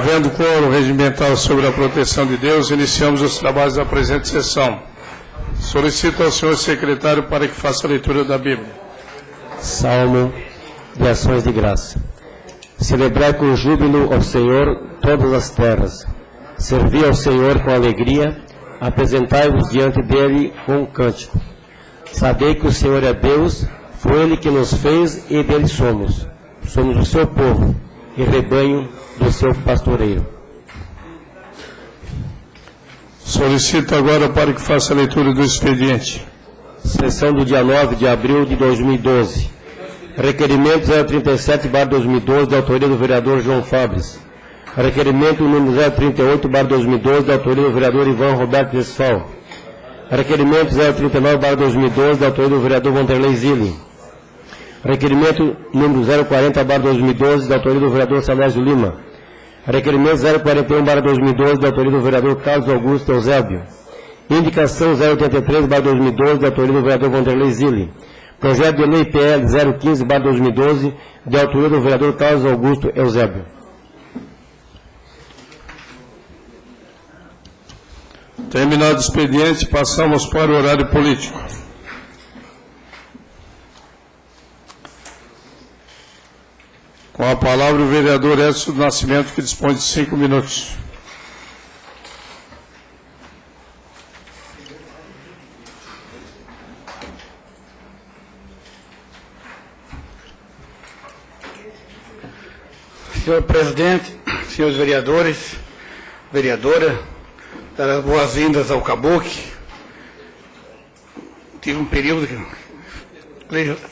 Havendo quórum regimental sobre a proteção de Deus, iniciamos os trabalhos da presente sessão. Solicito ao senhor secretário para que faça a leitura da Bíblia. Salmo de ações de graça. Celebrai com júbilo ao Senhor todas as terras. Servi ao Senhor com alegria, apresentai-vos diante dele com um cântico. Sabei que o Senhor é Deus, foi Ele que nos fez e dele somos. Somos o seu povo e rebanho do seu pastoreiro. Solicito agora para que faça a leitura do expediente. Sessão do dia 9 de abril de 2012. Requerimento 037/2012, da autoria do vereador João Fabres. Requerimento número 038/2012, da autoria do vereador Ivan Roberto Desfal. Requerimento 039/2012, da autoria do vereador Vanderlei Zilli. Requerimento número 040/2012, da autoria do vereador Salésio Lima. Requerimento 041/2012, da autoria do vereador Carlos Augusto Eusébio. Indicação 083/2012, da autoria do vereador Vanderlei Zilli. Projeto de lei PL 015/2012, de autoria do vereador Carlos Augusto Eusébio. Terminado o expediente, passamos para o horário político. Com a palavra o vereador Edson do Nascimento, que dispõe de 5 minutos. Senhor presidente, senhores vereadores, vereadora, dar as boas-vindas ao Cabuque. Tive um período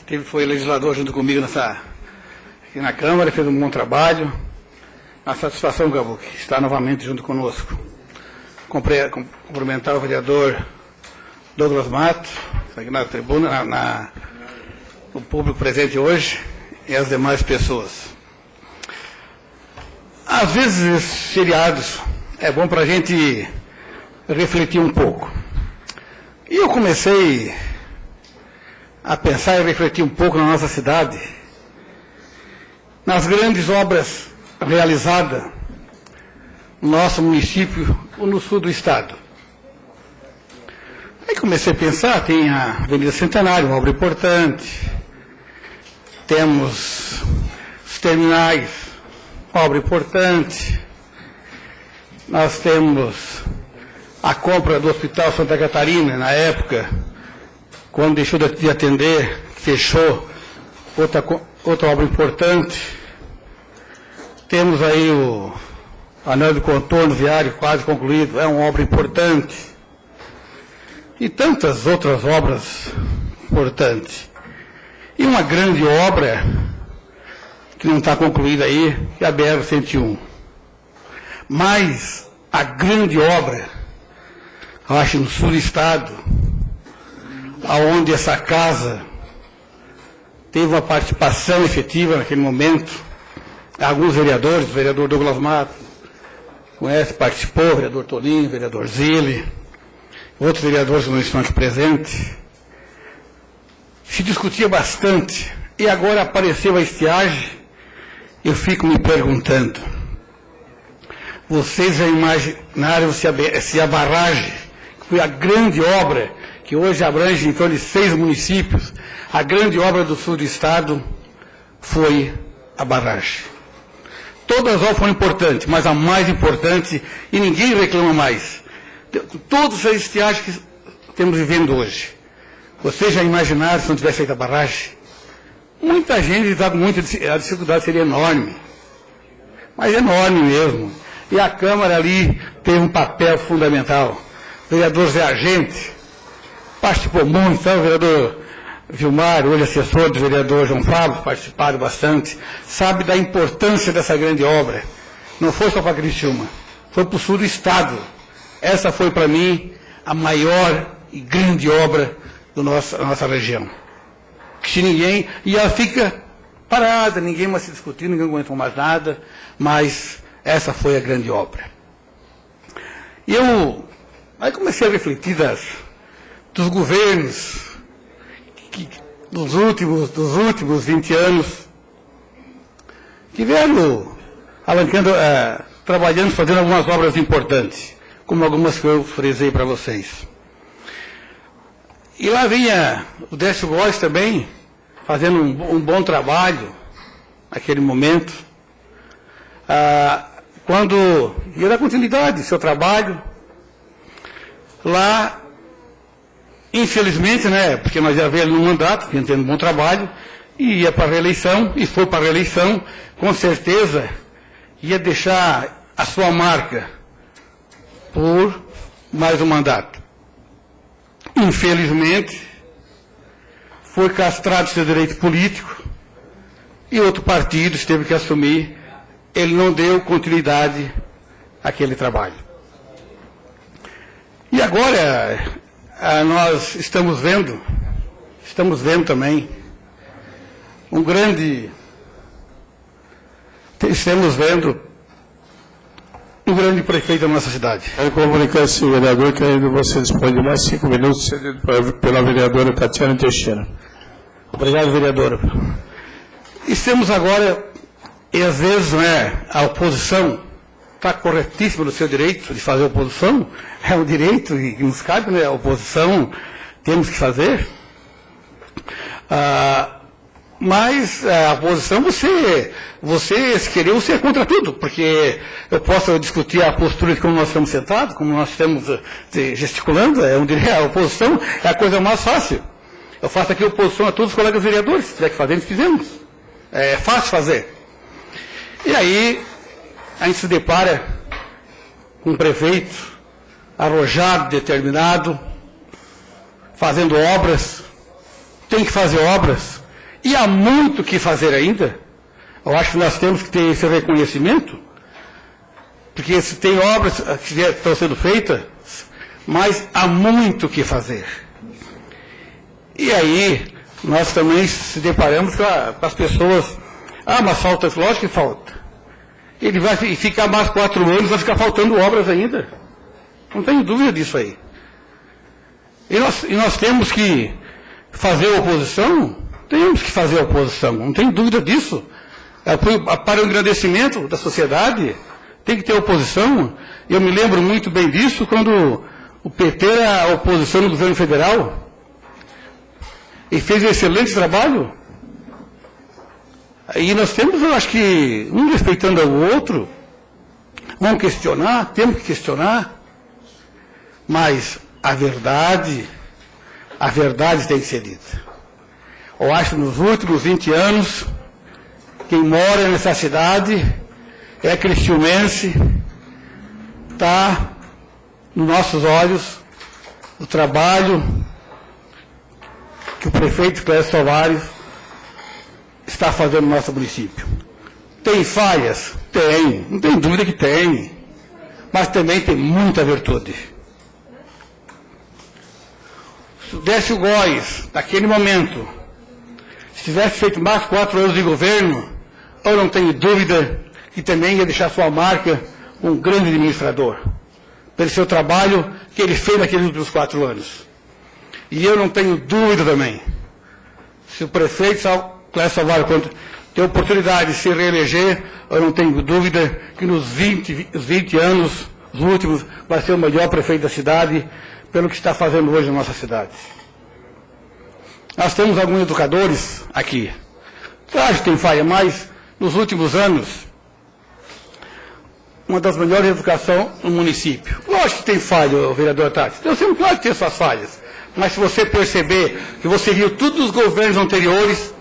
que foi legislador junto comigo aqui na Câmara, fez um bom trabalho. A satisfação, Cabuque, está novamente junto conosco. Cumprimentar o vereador Douglas Matos, aqui na tribuna, o público presente hoje e as demais pessoas. Às vezes, esses feriados é bom para a gente refletir um pouco. E eu comecei a pensar e refletir um pouco na nossa cidade, nas grandes obras realizadas no nosso município ou no sul do estado. Aí comecei a pensar, tem a Avenida Centenário, uma obra importante, temos os terminais, obra importante, nós temos a compra do Hospital Santa Catarina, na época, quando deixou de atender, fechou, outra obra importante. Temos aí o anel de contorno viário quase concluído, é uma obra importante. E tantas outras obras importantes. E uma grande obra que não está concluída aí, que é a BR-101. Mas a grande obra, eu acho, no sul do estado, aonde essa casa teve uma participação efetiva naquele momento, alguns vereadores, o vereador Douglas Matos, conhece, participou, o vereador Toninho, o vereador Zilli, outros vereadores que não estão aqui presentes, se discutia bastante, e agora apareceu a estiagem. Eu fico me perguntando, vocês já imaginaram se a barragem, que foi a grande obra, que hoje abrange em torno de 6 municípios, a grande obra do sul do estado foi a barragem. Todas as obras foram importantes, mas a mais importante, e ninguém reclama mais, todas as estiagens que estamos vivendo hoje, vocês já imaginaram se não tivesse feito a barragem? Muita gente está com muita a dificuldade seria enorme, mas enorme mesmo. E a Câmara ali teve um papel fundamental. O vereador Zé Argente participou muito, o vereador Vilmar, hoje assessor do vereador João Fábio, participaram bastante, sabe da importância dessa grande obra. Não foi só para Criciúma, foi para o sul do estado. Essa foi para mim a maior e grande obra da nossa região. Que ninguém, e ela fica parada, ninguém mais se discutiu, ninguém aguentou mais nada, mas essa foi a grande obra. E eu aí comecei a refletir dos governos dos últimos 20 anos que vieram alavancando trabalhando, fazendo algumas obras importantes, como algumas que eu frisei para vocês. E lá vinha o Décio Góes também, fazendo um bom trabalho, naquele momento, quando ia dar continuidade ao seu trabalho. Lá, infelizmente, né, porque nós já veio no mandato, vinha tendo um bom trabalho, e ia para a reeleição, e foi para a reeleição, com certeza ia deixar a sua marca por mais um mandato. Infelizmente, foi castrado seu direito político e outro partido teve que assumir. Ele não deu continuidade àquele trabalho. E agora, nós estamos vendo também estamos vendo um grande prefeito da nossa cidade. Quero comunicar esse vereador que ainda você dispõe de mais 5 minutos, cedido pela vereadora Tatiana Teixeira. Obrigado, vereadora. Estamos agora, e às vezes, a oposição está corretíssima no seu direito de fazer oposição, é um direito e nos cabe, a oposição temos que fazer. Mas a oposição, você se querer, você é contra tudo, porque eu posso discutir a postura de como nós estamos sentados, como nós estamos gesticulando, a oposição é a coisa mais fácil. Eu faço aqui oposição a todos os colegas vereadores, se tiver que fazer, nós fizemos. É fácil fazer. E aí, a gente se depara com um prefeito arrojado, determinado, fazendo obras, tem que fazer obras, e há muito que fazer ainda. Eu acho que nós temos que ter esse reconhecimento, porque se tem obras que estão sendo feitas, mas há muito que fazer. E aí, nós também se deparamos com as pessoas, mas falta, lógico que falta. Ele vai ficar mais 4 anos, vai ficar faltando obras ainda. Não tenho dúvida disso aí. E nós temos que fazer oposição? Temos que fazer oposição, não tem dúvida disso. Para o engrandecimento da sociedade, tem que ter oposição. Eu me lembro muito bem disso quando o PT era a oposição no governo federal e fez um excelente trabalho. E nós temos, eu acho que, um respeitando o outro, vamos questionar, temos que questionar, mas a verdade tem que ser dita. Eu acho que nos últimos 20 anos, quem mora nessa cidade é cristiumense, está nos nossos olhos o trabalho que o prefeito Clécio Soares está fazendo no nosso município. Tem falhas? Tem, não tem dúvida que tem, mas também tem muita virtude. Se o Décio Góes, naquele momento, se tivesse feito mais 4 anos de governo, eu não tenho dúvida que também ia deixar sua marca um grande administrador, pelo seu trabalho que ele fez naqueles últimos 4 anos. E eu não tenho dúvida também, se o prefeito Clécio Soares ter oportunidade de se reeleger, eu não tenho dúvida que nos 20 anos, os últimos, vai ser o melhor prefeito da cidade, pelo que está fazendo hoje na nossa cidade. Nós temos alguns educadores aqui. Claro que tem falha, mas nos últimos anos, uma das melhores educações no município. Lógico que tem falha, vereador Tati. Então, você não pode ter suas falhas. Mas se você perceber que você viu tudo dos governos anteriores,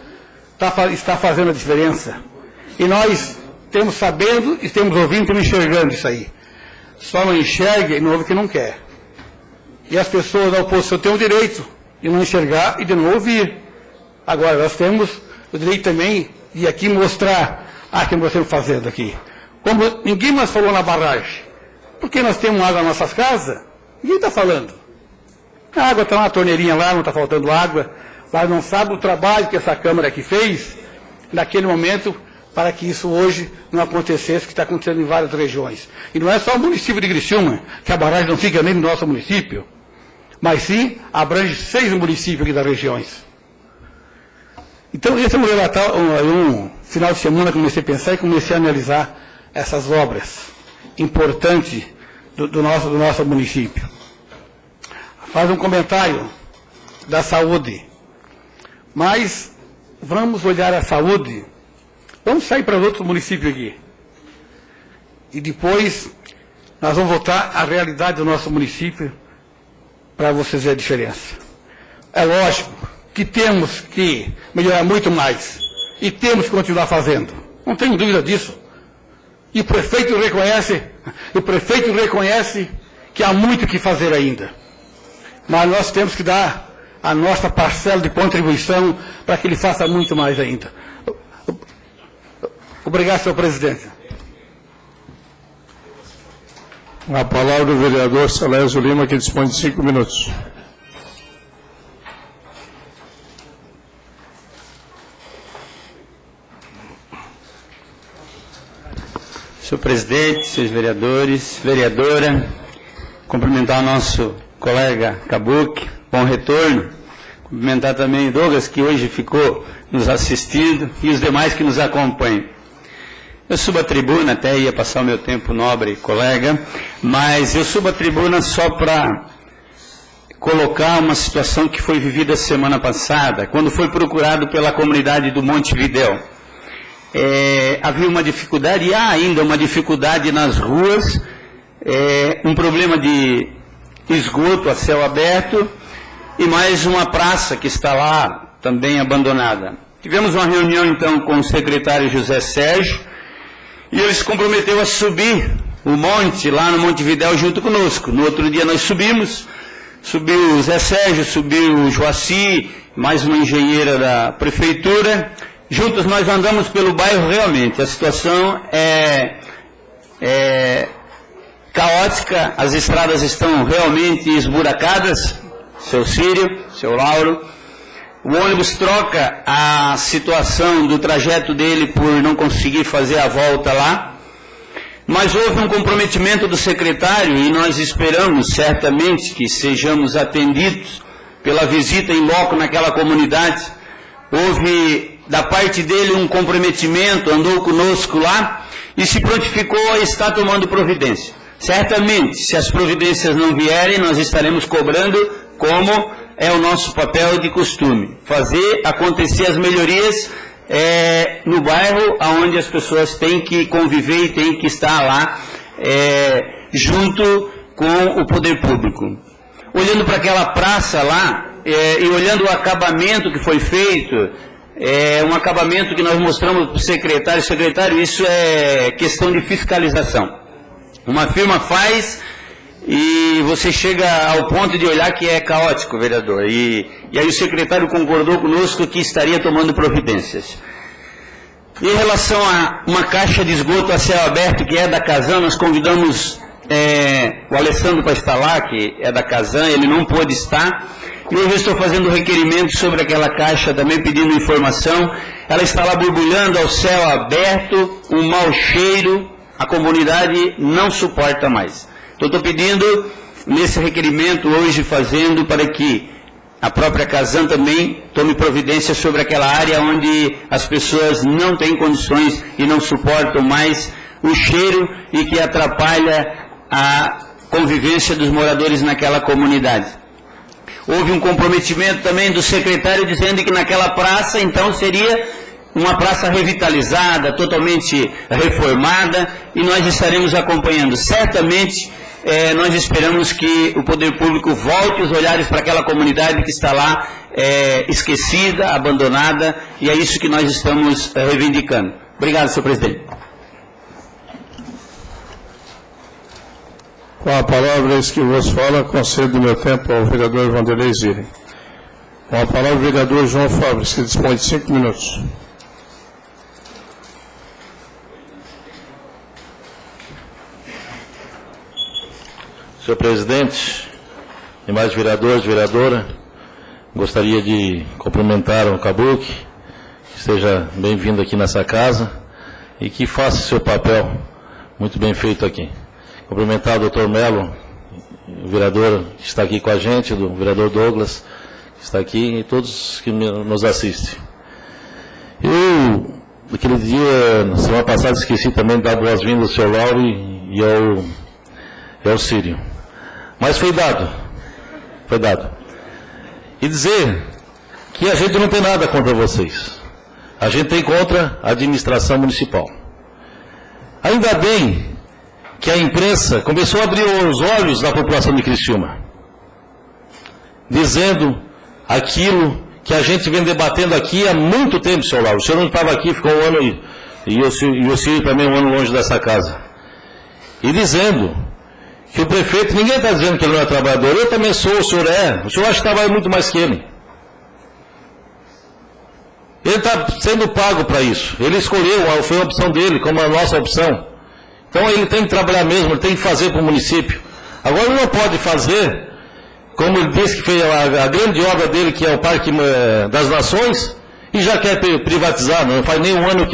está fazendo a diferença. E nós temos sabendo, e temos ouvindo, temos enxergando isso aí. Só não enxerga e não ouve que não quer. E as pessoas da oposição têm o direito de não enxergar e de não ouvir. Agora, nós temos o direito também de aqui mostrar o que nós estamos fazendo aqui. Como ninguém mais falou na barragem. Porque nós temos água nas nossas casas, ninguém está falando. A água está na torneirinha lá, não está faltando água. Mas não sabe o trabalho que essa Câmara aqui fez, naquele momento, para que isso hoje não acontecesse, que está acontecendo em várias regiões. E não é só o município de Criciúma, que a barragem não fica nem no nosso município, mas sim abrange 6 municípios aqui das regiões. Então, esse é um final de semana, comecei a pensar e comecei a analisar essas obras. importante do nosso município. Faz um comentário da saúde, mas vamos olhar a saúde, vamos sair para os outros municípios aqui, e depois nós vamos voltar à realidade do nosso município para vocês verem a diferença. É lógico que temos que melhorar muito mais, e temos que continuar fazendo, não tenho dúvida disso. E o prefeito reconhece que há muito que fazer ainda. Mas nós temos que dar a nossa parcela de contribuição para que ele faça muito mais ainda. Obrigado, senhor presidente. A palavra do vereador Salésio Lima, que dispõe de 5 minutos. Senhor presidente, senhores vereadores, vereadora, cumprimentar o nosso colega Kabuck, bom retorno, cumprimentar também o Douglas, que hoje ficou nos assistindo, e os demais que nos acompanham. Eu subo a tribuna, até ia passar o meu tempo, nobre colega, mas eu subo a tribuna só para colocar uma situação que foi vivida semana passada, quando foi procurado pela comunidade do Montevidéu. Havia uma dificuldade, e há ainda uma dificuldade nas ruas, um problema de esgoto a céu aberto e mais uma praça que está lá também abandonada. Tivemos uma reunião então com o secretário José Sérgio e ele se comprometeu a subir o monte lá no Montevidéu junto conosco. No outro dia nós subiu o Zé Sérgio, subiu o Joaci, mais uma engenheira da prefeitura. Juntos nós andamos pelo bairro realmente. A situação é caótica, as estradas estão realmente esburacadas, seu Círio, seu Lauro. O ônibus troca a situação do trajeto dele por não conseguir fazer a volta lá. Mas houve um comprometimento do secretário e nós esperamos certamente que sejamos atendidos pela visita em loco naquela comunidade. Houve da parte dele um comprometimento, andou conosco lá e se prontificou a estar tomando providência. Certamente, se as providências não vierem, nós estaremos cobrando, como é o nosso papel de costume, fazer acontecer as melhorias no bairro onde as pessoas têm que conviver e têm que estar lá junto com o poder público. Olhando para aquela praça lá e olhando o acabamento que foi feito, um acabamento que nós mostramos para o secretário, isso é questão de fiscalização. Uma firma faz e você chega ao ponto de olhar que é caótico, vereador. E aí o secretário concordou conosco que estaria tomando providências. Em relação a uma caixa de esgoto a céu aberto, que é da Casan, nós convidamos o Alessandro para estar lá, que é da Casan, ele não pôde estar. E hoje eu estou fazendo requerimento sobre aquela caixa, também pedindo informação. Ela está lá borbulhando ao céu aberto, um mau cheiro, a comunidade não suporta mais. Então, estou pedindo, nesse requerimento, hoje fazendo para que a própria Casan também tome providência sobre aquela área onde as pessoas não têm condições e não suportam mais o cheiro e que atrapalha a convivência dos moradores naquela comunidade. Houve um comprometimento também do secretário dizendo que naquela praça, então, seria uma praça revitalizada, totalmente reformada, e nós estaremos acompanhando. Certamente, nós esperamos que o poder público volte os olhares para aquela comunidade que está lá esquecida, abandonada, e é isso que nós estamos reivindicando. Obrigado, senhor presidente. Com a palavra, esse que vos fala, concedo meu tempo ao vereador Vanderlei Zilli. Com a palavra, o vereador João Fabris, que dispõe de 5 minutos. Senhor presidente, demais vereadores, vereadora, gostaria de cumprimentar o Kabuck, que seja bem-vindo aqui nessa casa e que faça seu papel muito bem feito aqui. Cumprimentar o doutor Melo, o vereador que está aqui com a gente, o vereador Douglas, que está aqui, e todos que nos assistem. Eu, naquele dia, na semana passada, esqueci também de dar boas-vindas ao senhor Lauro e e ao Círio. Mas foi dado. Foi dado. E dizer que a gente não tem nada contra vocês. A gente tem contra a administração municipal. Ainda bem que a imprensa começou a abrir os olhos da população de Criciúma, dizendo aquilo que a gente vem debatendo aqui há muito tempo, senhor Lauro. O senhor não estava aqui, ficou um ano, e o Círio também um ano longe dessa casa. E dizendo que o prefeito, ninguém está dizendo que ele não é trabalhador, eu também sou, o senhor é, o senhor acha que trabalha muito mais que ele. Ele está sendo pago para isso, ele escolheu, foi a opção dele, como a nossa opção. Então ele tem que trabalhar mesmo, ele tem que fazer para o município. Agora ele não pode fazer, como ele disse que fez a grande obra dele, que é o Parque das Nações, e já quer privatizar, não faz nem um ano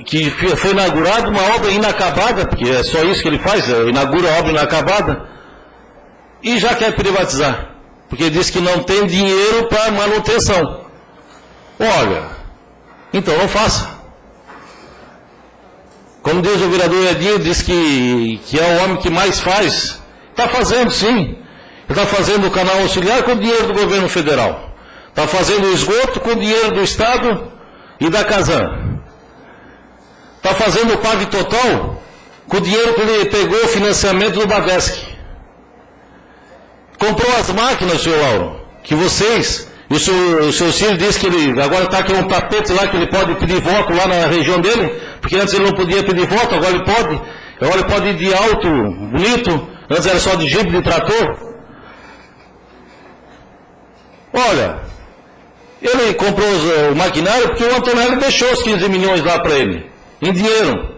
que foi inaugurado uma obra inacabada, porque é só isso que ele faz, inaugura a obra inacabada, e já quer privatizar, porque ele disse que não tem dinheiro para manutenção. Olha, então não faça. Como diz o vereador Edinho, diz que é o homem que mais faz. Está fazendo sim. Está fazendo o canal auxiliar com dinheiro do governo federal. Está fazendo o esgoto com dinheiro do Estado e da Casan. Está fazendo o PAV total com o dinheiro que ele pegou o financiamento do Badesc. Comprou as máquinas, senhor Lauro, que vocês... O seu Círio disse que ele agora está com um tapete lá que ele pode pedir voto lá na região dele, porque antes ele não podia pedir voto, agora ele pode. Agora ele pode ir de alto, bonito, antes era só de jipe, de trator. Olha, ele comprou o maquinário porque o Antonelli deixou os 15 milhões lá para ele, em dinheiro.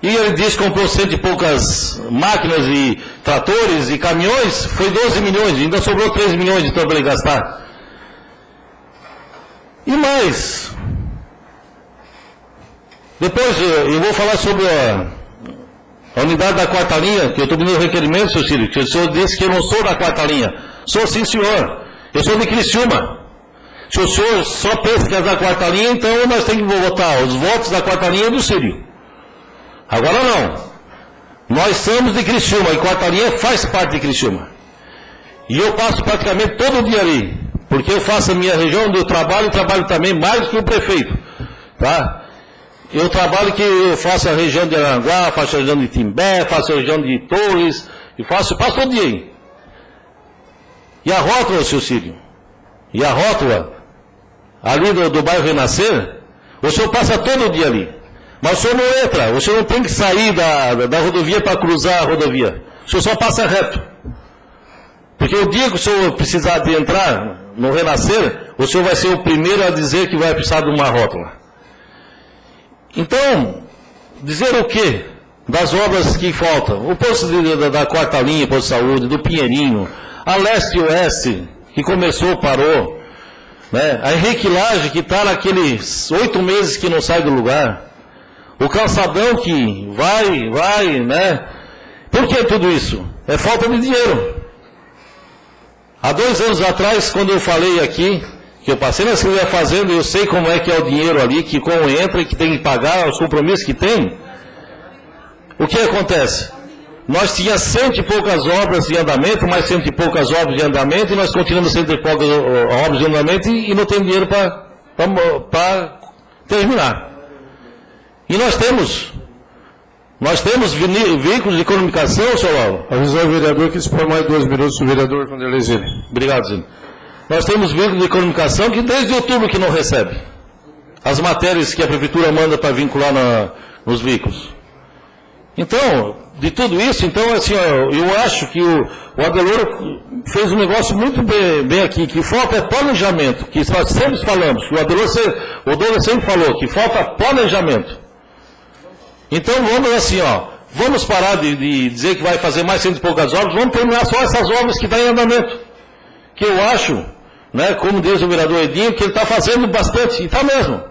E ele disse que comprou 100 e poucas máquinas e tratores e caminhões, foi 12 milhões, ainda sobrou 13 milhões de para ele gastar. E mais, depois eu vou falar sobre a unidade da quarta linha, que eu estou pedindo requerimento, seu Círio, que o senhor disse que eu não sou da quarta linha. Sou sim, senhor. Eu sou de Criciúma. Se o senhor só pensa que é da quarta linha, então nós temos que votar os votos da quarta linha do Círio. Agora não. Nós somos de Criciúma, e quarta linha faz parte de Criciúma. E eu passo praticamente todo dia ali. Porque eu faço a minha região onde eu trabalho também mais que o prefeito. Tá? Eu trabalho que eu faço a região de Aranguá, faço a região de Timbé, faço a região de Torres, e passo todo dia aí. E a rótula, seu Círio? E a rótula, ali do bairro Renascer, o senhor passa todo dia ali. Mas o senhor não entra, o senhor não tem que sair da rodovia para cruzar a rodovia. O senhor só passa reto. Porque o dia que o senhor precisar de entrar no Renascer, o senhor vai ser o primeiro a dizer que vai precisar de uma rótula. Então, dizer o quê? Das obras que faltam. O posto da quarta linha, posto de saúde, do Pinheirinho, a leste e oeste, que começou, parou. Né? A Henrique Lage, que está naqueles 8 meses que não sai do lugar. O calçadão que vai, né? Por que tudo isso? É falta de dinheiro. Há 2 anos atrás, quando eu falei aqui, que eu passei na Secretaria da Fazenda, eu sei como é que é o dinheiro ali, que como entra e que tem que pagar os compromissos que tem. O que acontece? Nós tínhamos 100 e poucas obras em andamento, mais 100 e poucas obras em andamento, e nós continuamos 100 e poucas obras em andamento e não tem dinheiro para terminar. E nós temos veículos de comunicação, senhor Lauro. Avisar o vereador que expõe mais 2 minutos, o vereador Vanderlei Zilli. Obrigado, Zilli. Nós temos veículos de comunicação que desde outubro que não recebe as matérias que a prefeitura manda para vincular nos veículos. Então, de tudo isso, então, assim, eu acho que o Adelor fez um negócio muito bem aqui, que falta planejamento, que nós sempre falamos, que o Douglas sempre falou, que falta planejamento. Então, vamos assim, vamos parar de dizer que vai fazer mais 100 e poucas obras, vamos terminar só essas obras que estão em andamento. Que eu acho, né, como diz o vereador Edinho, que ele está fazendo bastante, e está mesmo.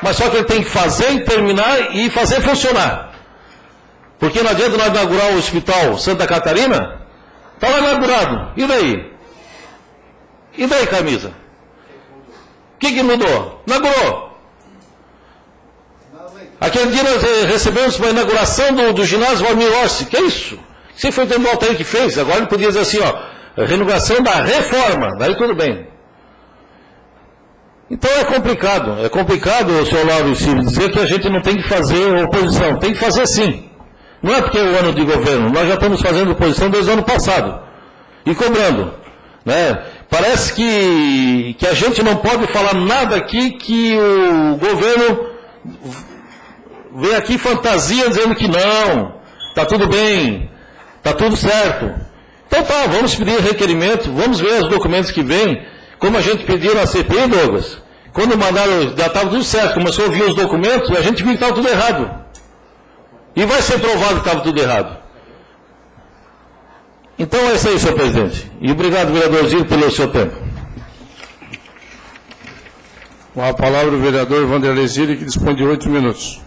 Mas só que ele tem que fazer e terminar e fazer funcionar. Porque não adianta nós inaugurar o Hospital Santa Catarina, está lá inaugurado. E daí? E daí, camisa? O que mudou? Inaugurou. Aquele dia nós recebemos uma inauguração do ginásio Valmir Orsi. Que é isso? Você foi o Altair que fez. Agora ele podia dizer assim, ó, renovação da reforma. Daí tudo bem. Então é complicado, senhor Lauro e Ciro, dizer que a gente não tem que fazer oposição. Tem que fazer sim. Não é porque é o ano de governo, nós já estamos fazendo oposição desde o ano passado. E cobrando. Né? Parece que a gente não pode falar nada aqui que o governo vem aqui fantasia dizendo que não, está tudo bem, está tudo certo. Então tá, vamos pedir requerimento, vamos ver os documentos que vêm. Como a gente pediu na CPI, Douglas, quando mandaram, já estava tudo certo, começou a ouvir os documentos, a gente viu que estava tudo errado. E vai ser provado que estava tudo errado. Então é isso aí, senhor presidente. E obrigado, vereador Zildo, pelo seu tempo. Com a palavra o vereador Vanderlei Zilli, que dispõe de 8 minutos.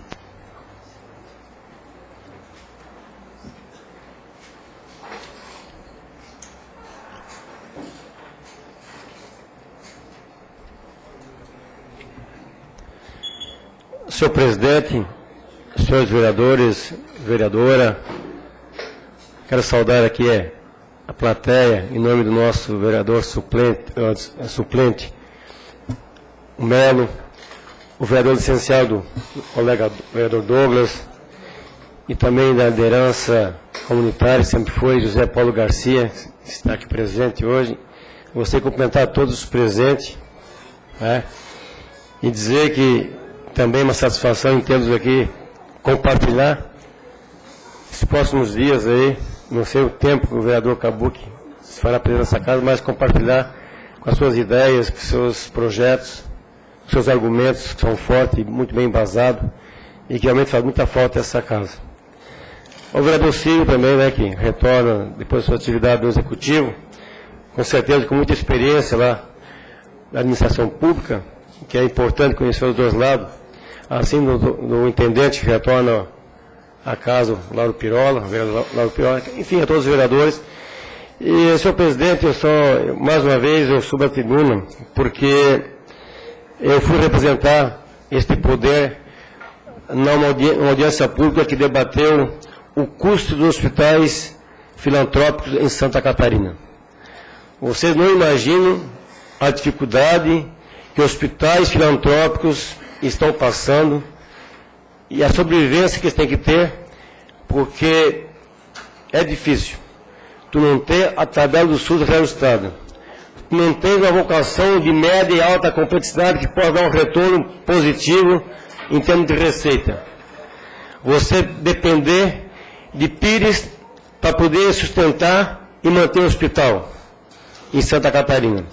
Senhor presidente, senhores vereadores, vereadora, quero saudar aqui a plateia, em nome do nosso vereador suplente o Melo, o vereador licenciado, colega vereador Douglas, e também da liderança comunitária, sempre foi José Paulo Garcia, que está aqui presente hoje. Gostaria de cumprimentar todos os presentes, né, e dizer que também é uma satisfação em termos aqui compartilhar esses próximos dias aí, não sei o tempo que o vereador Cabuc se fará presente nessa casa, mas compartilhar com as suas ideias, com os seus projetos, com os seus argumentos, que são fortes e muito bem embasados, e que realmente faz muita falta essa casa. O vereador Ciro também, né, que retorna depois da sua atividade no Executivo, com certeza com muita experiência lá na administração pública, que é importante conhecer os dois lados, assim do intendente que retorna a casa, Lauro Pirola, enfim, a todos os vereadores. E, senhor presidente, mais uma vez, eu subo a tribuna, porque eu fui representar este poder numa audiência pública que debateu o custo dos hospitais filantrópicos em Santa Catarina. Vocês não imaginam a dificuldade que hospitais filantrópicos estão passando e a sobrevivência que eles têm que ter, porque é difícil. Tu não ter a tabela do SUS reajustada. Tu não tem uma vocação de média e alta complexidade que pode dar um retorno positivo em termos de receita. Você depender de PIRES para poder sustentar e manter o hospital em Santa Catarina.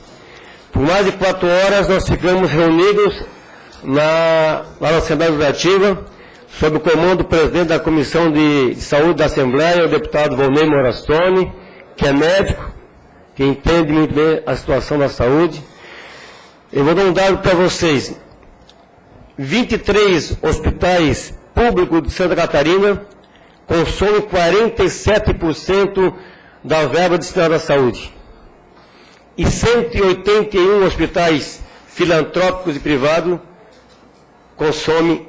Por mais de 4 horas nós ficamos reunidos lá na Assembleia Legislativa, sob o comando do presidente da Comissão de Saúde da Assembleia, o deputado Volney Morastone, que é médico, que entende muito bem a situação da saúde. Eu vou dar um dado para vocês. 23 hospitais públicos de Santa Catarina consomem 47% da verba destinada à saúde. E 181 hospitais filantrópicos e privados consomem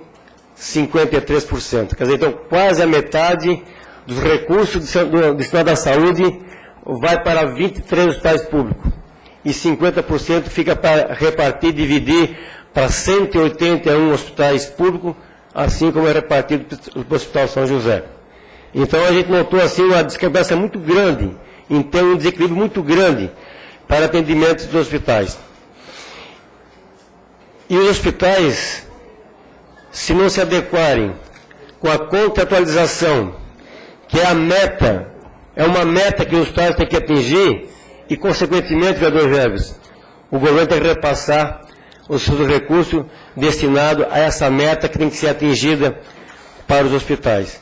53%. Quer dizer, então, quase a metade dos recursos destinados à saúde vai para 23 hospitais públicos. E 50% fica para repartir, dividir para 181 hospitais públicos, assim como é repartido para o Hospital São José. Então, a gente notou assim uma discrepância muito grande, então um desequilíbrio muito grande para atendimento dos hospitais. E os hospitais, se não se adequarem com a contratualização, que é a meta, é uma meta que os hospitais têm que atingir, e, consequentemente, vereador Jeves, o governo tem que repassar os seus recursos destinados a essa meta que tem que ser atingida para os hospitais.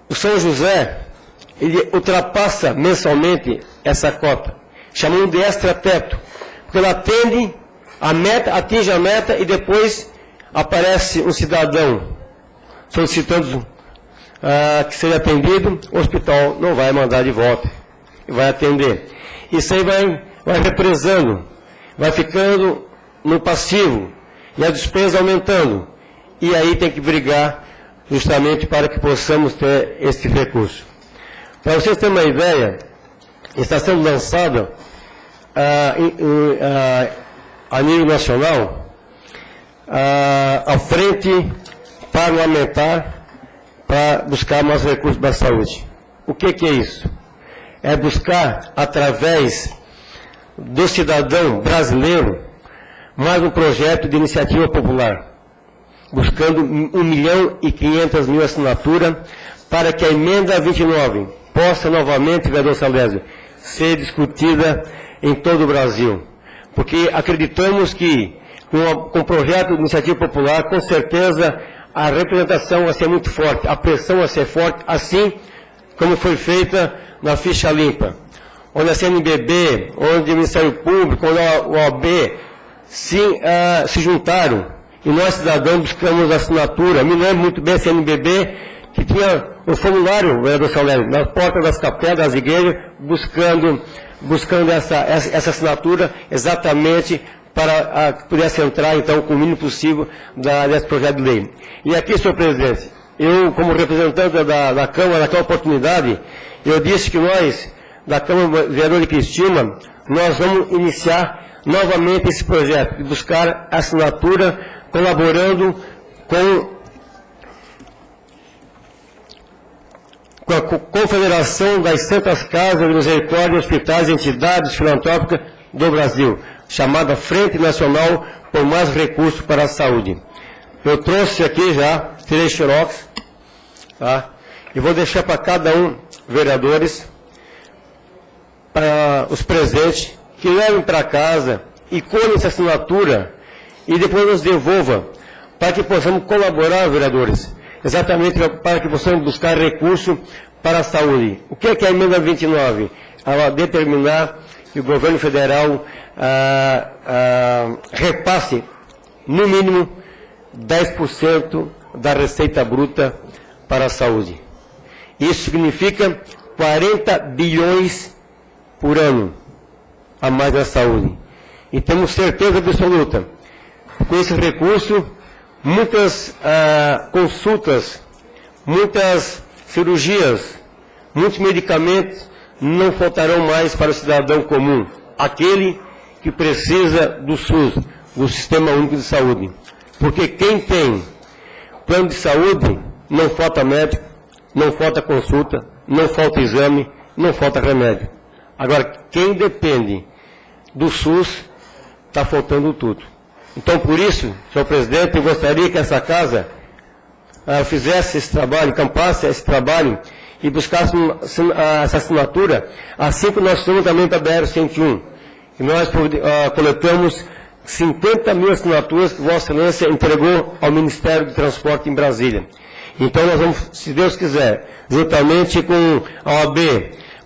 O São José, ele ultrapassa mensalmente essa cota, chamando de extra-teto, porque ela atende a meta, atinge a meta e depois aparece um cidadão solicitando que seja atendido, o hospital não vai mandar de volta, vai atender. Isso aí vai represando, vai ficando no passivo, e a despesa aumentando. e aí tem que brigar justamente para que possamos ter esse recurso. Para vocês terem uma ideia, está sendo lançada a nível nacional a frente parlamentar para buscar mais recursos para a saúde. O que é isso? É buscar, através do cidadão brasileiro, mais um projeto de iniciativa popular, buscando 1.500.000 assinaturas para que a emenda 29 possa novamente, vereador Salésio, ser discutida em todo o Brasil. Porque acreditamos que, com o projeto de iniciativa popular, com certeza a representação vai ser muito forte, a pressão vai ser forte, assim como foi feita na ficha limpa, onde a CNBB, onde o Ministério Público, onde a OAB se juntaram, e nós, cidadãos, buscamos a assinatura. Me lembro muito bem a CNBB, que tinha um formulário, vereador Salésio, na porta das capelas, das igrejas, buscando essa assinatura exatamente para que pudesse entrar, então, com o mínimo possível desse projeto de lei. E aqui, senhor presidente, eu, como representante da Câmara, naquela oportunidade, eu disse que nós, da Câmara Vereador de Cristina, nós vamos iniciar novamente esse projeto, de buscar assinatura, colaborando com a Confederação das Santas Casas de Misericórdia, Hospitais e Entidades Filantrópicas do Brasil, chamada Frente Nacional por Mais Recursos para a Saúde. Eu trouxe aqui já, tirei xerox, tá? E vou deixar para cada um, vereadores, para os presentes, que levem para casa e colhem essa assinatura e depois nos devolva, para que possamos colaborar, vereadores, exatamente para que possamos buscar recurso para a saúde. O que é a emenda 29? Ela determinar que o governo federal repasse, no mínimo, 10% da receita bruta para a saúde. Isso significa 40 bilhões por ano a mais na saúde. E temos certeza absoluta, com esse recurso, muitas consultas, muitas cirurgias, muitos medicamentos não faltarão mais para o cidadão comum, aquele que precisa do SUS, do Sistema Único de Saúde. Porque quem tem plano de saúde, não falta médico, não falta consulta, não falta exame, não falta remédio. Agora, quem depende do SUS, está faltando tudo. Então, por isso, senhor presidente, eu gostaria que essa casa fizesse esse trabalho, encampasse esse trabalho e buscasse essa assinatura, assim que nós fizemos também para a BR-101. E nós coletamos 50.000 assinaturas que Vossa Excelência entregou ao Ministério do Transporte em Brasília. Então, nós vamos, se Deus quiser, juntamente com a OAB,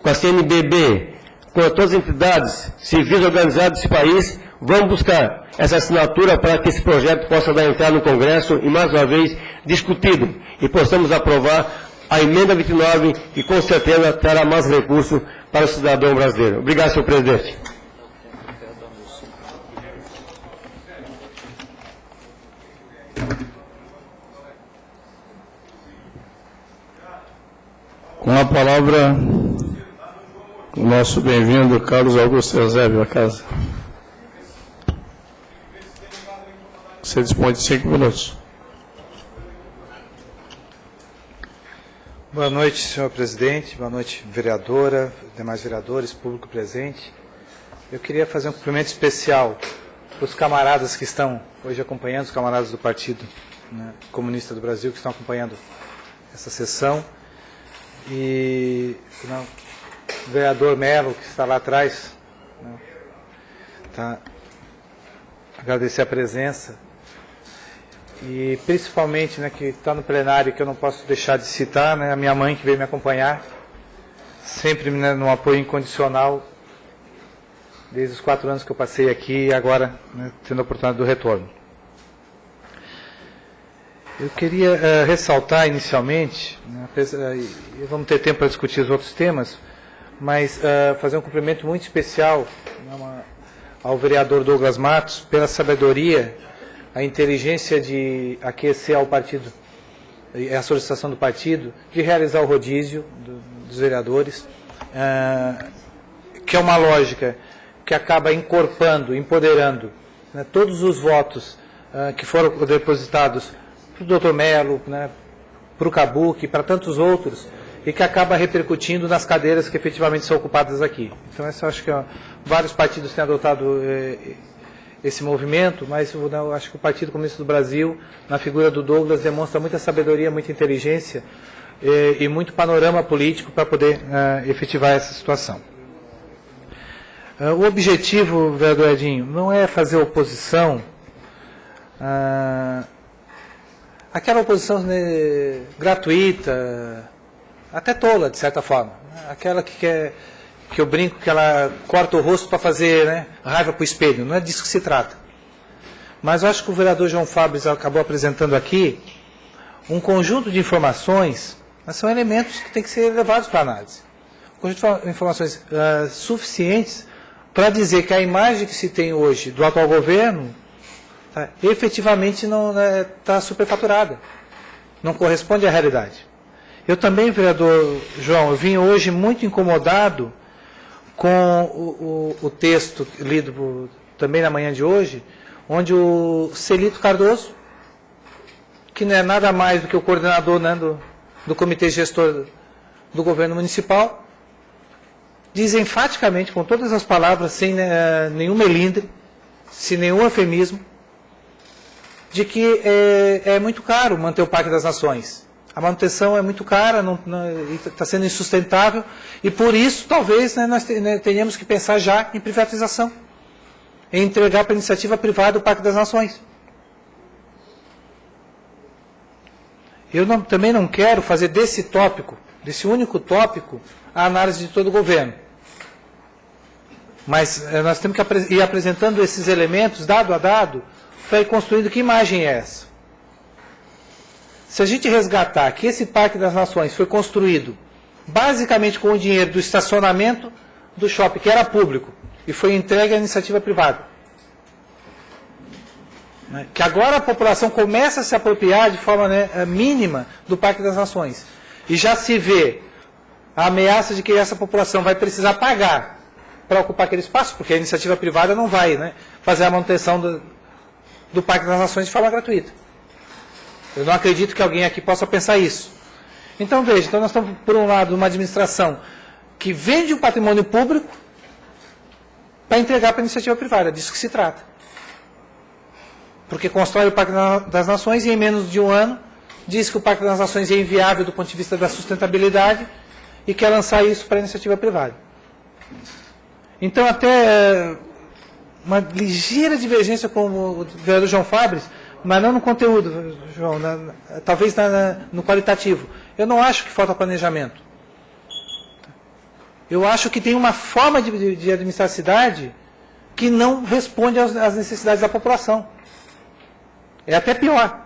com a CNBB, com todas as entidades civis organizadas desse país, vamos buscar essa assinatura para que esse projeto possa dar entrada no Congresso e, mais uma vez, discutido e possamos aprovar a emenda 29, que com certeza terá mais recursos para o cidadão brasileiro. Obrigado, senhor presidente. Com a palavra, o nosso bem-vindo Carlos Augusto Eusébio, a casa. Você dispõe de 5 minutos. Boa noite, senhor presidente. Boa noite, vereadora, demais vereadores, público presente. Eu queria fazer um cumprimento especial para os camaradas que estão hoje acompanhando, os camaradas do Partido Comunista do Brasil, que estão acompanhando essa sessão. E o vereador Melo, que está lá atrás, agradecer a presença. E principalmente, que está no plenário, que eu não posso deixar de citar, a minha mãe que veio me acompanhar, sempre no apoio incondicional, desde os 4 anos que eu passei aqui e agora tendo a oportunidade do retorno. Eu queria ressaltar inicialmente, e vamos ter tempo para discutir os outros temas, mas fazer um cumprimento muito especial ao vereador Douglas Matos pela sabedoria a inteligência de aquecer ao partido, a solicitação do partido, de realizar o rodízio dos vereadores, que é uma lógica que acaba encorpando, empoderando, né, todos os votos que foram depositados para o doutor Melo, né, para o Cabuc, para tantos outros, e que acaba repercutindo nas cadeiras que efetivamente são ocupadas aqui. Então, eu acho que vários partidos têm adotado esse movimento, mas eu acho que o Partido Comunista do Brasil, na figura do Douglas, demonstra muita sabedoria, muita inteligência e muito panorama político para poder efetivar essa situação. O objetivo, vereador Edinho, não é fazer oposição, aquela oposição gratuita, até tola, de certa forma. Aquela que eu brinco que ela corta o rosto para fazer, né, raiva para o espelho. Não é disso que se trata. Mas eu acho que o vereador João Fabris acabou apresentando aqui um conjunto de informações, mas são elementos que têm que ser levados para análise. Um conjunto de informações suficientes para dizer que a imagem que se tem hoje do atual governo efetivamente não está superfaturada. Não corresponde à realidade. Eu também, vereador João, eu vim hoje muito incomodado com o texto lido também na manhã de hoje, onde o Celito Cardoso, que não é nada mais do que o coordenador, né, do comitê gestor do governo municipal, diz enfaticamente, com todas as palavras, sem nenhum melindre, sem nenhum eufemismo, de que é muito caro manter o Parque das Nações. A manutenção é muito cara, está sendo insustentável, e por isso, talvez, nós tenhamos que pensar já em privatização, em entregar para a iniciativa privada o Parque das Nações. Eu também não quero fazer desse tópico, desse único tópico, a análise de todo o governo. Mas nós temos que ir apresentando esses elementos, dado a dado, para ir construindo que imagem é essa. Se a gente resgatar que esse Parque das Nações foi construído basicamente com o dinheiro do estacionamento do shopping, que era público, e foi entregue à iniciativa privada, né, que agora a população começa a se apropriar de forma mínima do Parque das Nações, e já se vê a ameaça de que essa população vai precisar pagar para ocupar aquele espaço, porque a iniciativa privada não vai fazer a manutenção do Parque das Nações de forma gratuita. Eu não acredito que alguém aqui possa pensar isso. Então, veja, nós estamos, por um lado, numa administração que vende o patrimônio público para entregar para a iniciativa privada. Disso que se trata. Porque constrói o Parque das Nações e, em menos de um ano, diz que o Parque das Nações é inviável do ponto de vista da sustentabilidade e quer lançar isso para a iniciativa privada. Então, até uma ligeira divergência com o vereador João Fabris, mas não no conteúdo, João, talvez no qualitativo. Eu não acho que falta planejamento. Eu acho que tem uma forma de administrar a cidade que não responde às necessidades da população. É até pior.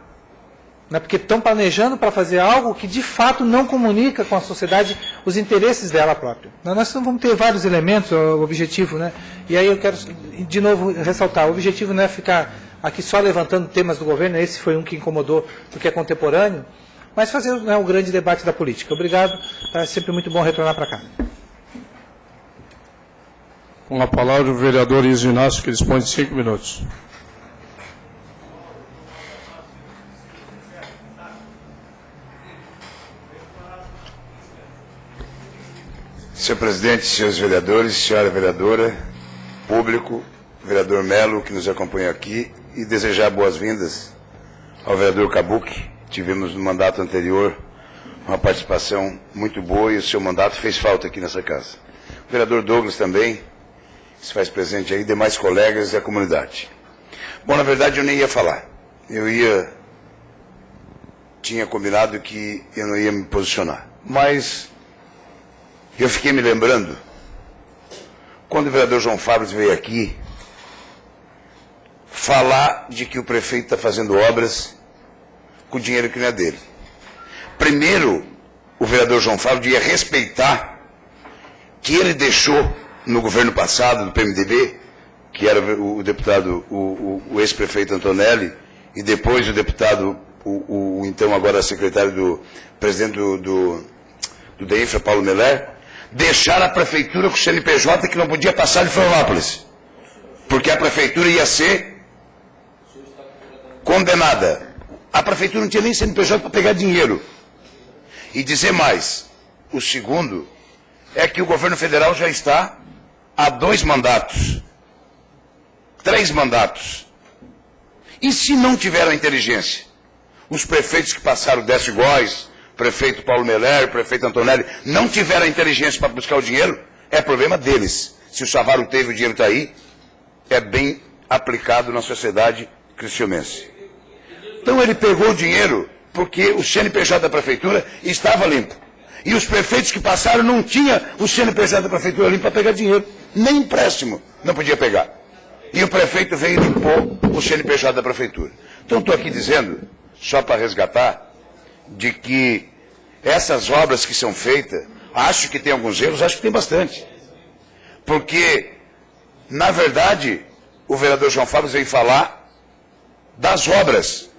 Né? Porque estão planejando para fazer algo que de fato não comunica com a sociedade os interesses dela própria. Nós vamos ter vários elementos, o objetivo, né? E aí eu quero de novo ressaltar, o objetivo não é ficar aqui só levantando temas do governo, esse foi um que incomodou porque é contemporâneo, mas fazer o grande debate da política. Obrigado, é sempre muito bom retornar para cá. Com a palavra o vereador Iso Inácio, que dispõe de 5 minutos. Senhor presidente, senhores vereadores, senhora vereadora, público, vereador Melo, que nos acompanha aqui, e desejar boas-vindas ao vereador Cabuc. Tivemos no mandato anterior uma participação muito boa e o seu mandato fez falta aqui nessa casa. O vereador Douglas também se faz presente aí, demais colegas da comunidade. Bom, na verdade eu nem ia falar. Tinha combinado que eu não ia me posicionar. Mas eu fiquei me lembrando, quando o vereador João Fabris veio aqui, falar de que o prefeito está fazendo obras com dinheiro que não é dele. Primeiro, o vereador João Fabris devia respeitar que ele deixou no governo passado, do PMDB, que era o deputado, o ex-prefeito Antonelli, e depois o deputado, então agora secretário do presidente do DEINFRA, Paulo Meller, deixaram a prefeitura com o CNPJ que não podia passar de Florianópolis, porque a prefeitura ia ser condenada. A prefeitura não tinha nem CNPJ para pegar dinheiro. E dizer mais, o segundo é que o governo federal já está há 2 mandatos, 3 mandatos. E se não tiveram inteligência? Os prefeitos que passaram, Décio Góes, prefeito Paulo Meller, prefeito Antonelli, não tiveram inteligência para buscar o dinheiro, é problema deles. Se o Savaro teve, o dinheiro está aí, é bem aplicado na sociedade criciumense. Então ele pegou o dinheiro porque o CNPJ da prefeitura estava limpo. E os prefeitos que passaram não tinham o CNPJ da prefeitura limpo para pegar dinheiro. Nem empréstimo não podia pegar. E o prefeito veio e limpou o CNPJ da prefeitura. Então estou aqui dizendo, só para resgatar, de que essas obras que são feitas, acho que tem alguns erros, acho que tem bastante. Porque, na verdade, o vereador João Fábio veio falar das obras.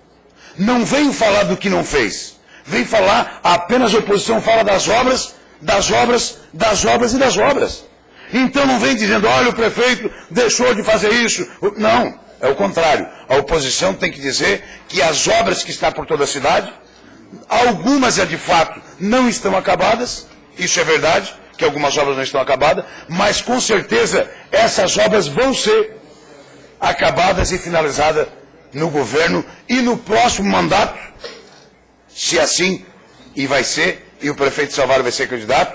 Não veio falar do que não fez. Veio falar, apenas a oposição fala das obras, das obras, das obras e das obras. Então não vem dizendo, olha, o prefeito deixou de fazer isso. Não, é o contrário. A oposição tem que dizer que as obras que estão por toda a cidade, algumas, de fato, não estão acabadas, isso é verdade, que algumas obras não estão acabadas, mas com certeza essas obras vão ser acabadas e finalizadas no governo e no próximo mandato, se assim, e vai ser, e o prefeito Savaro vai ser candidato,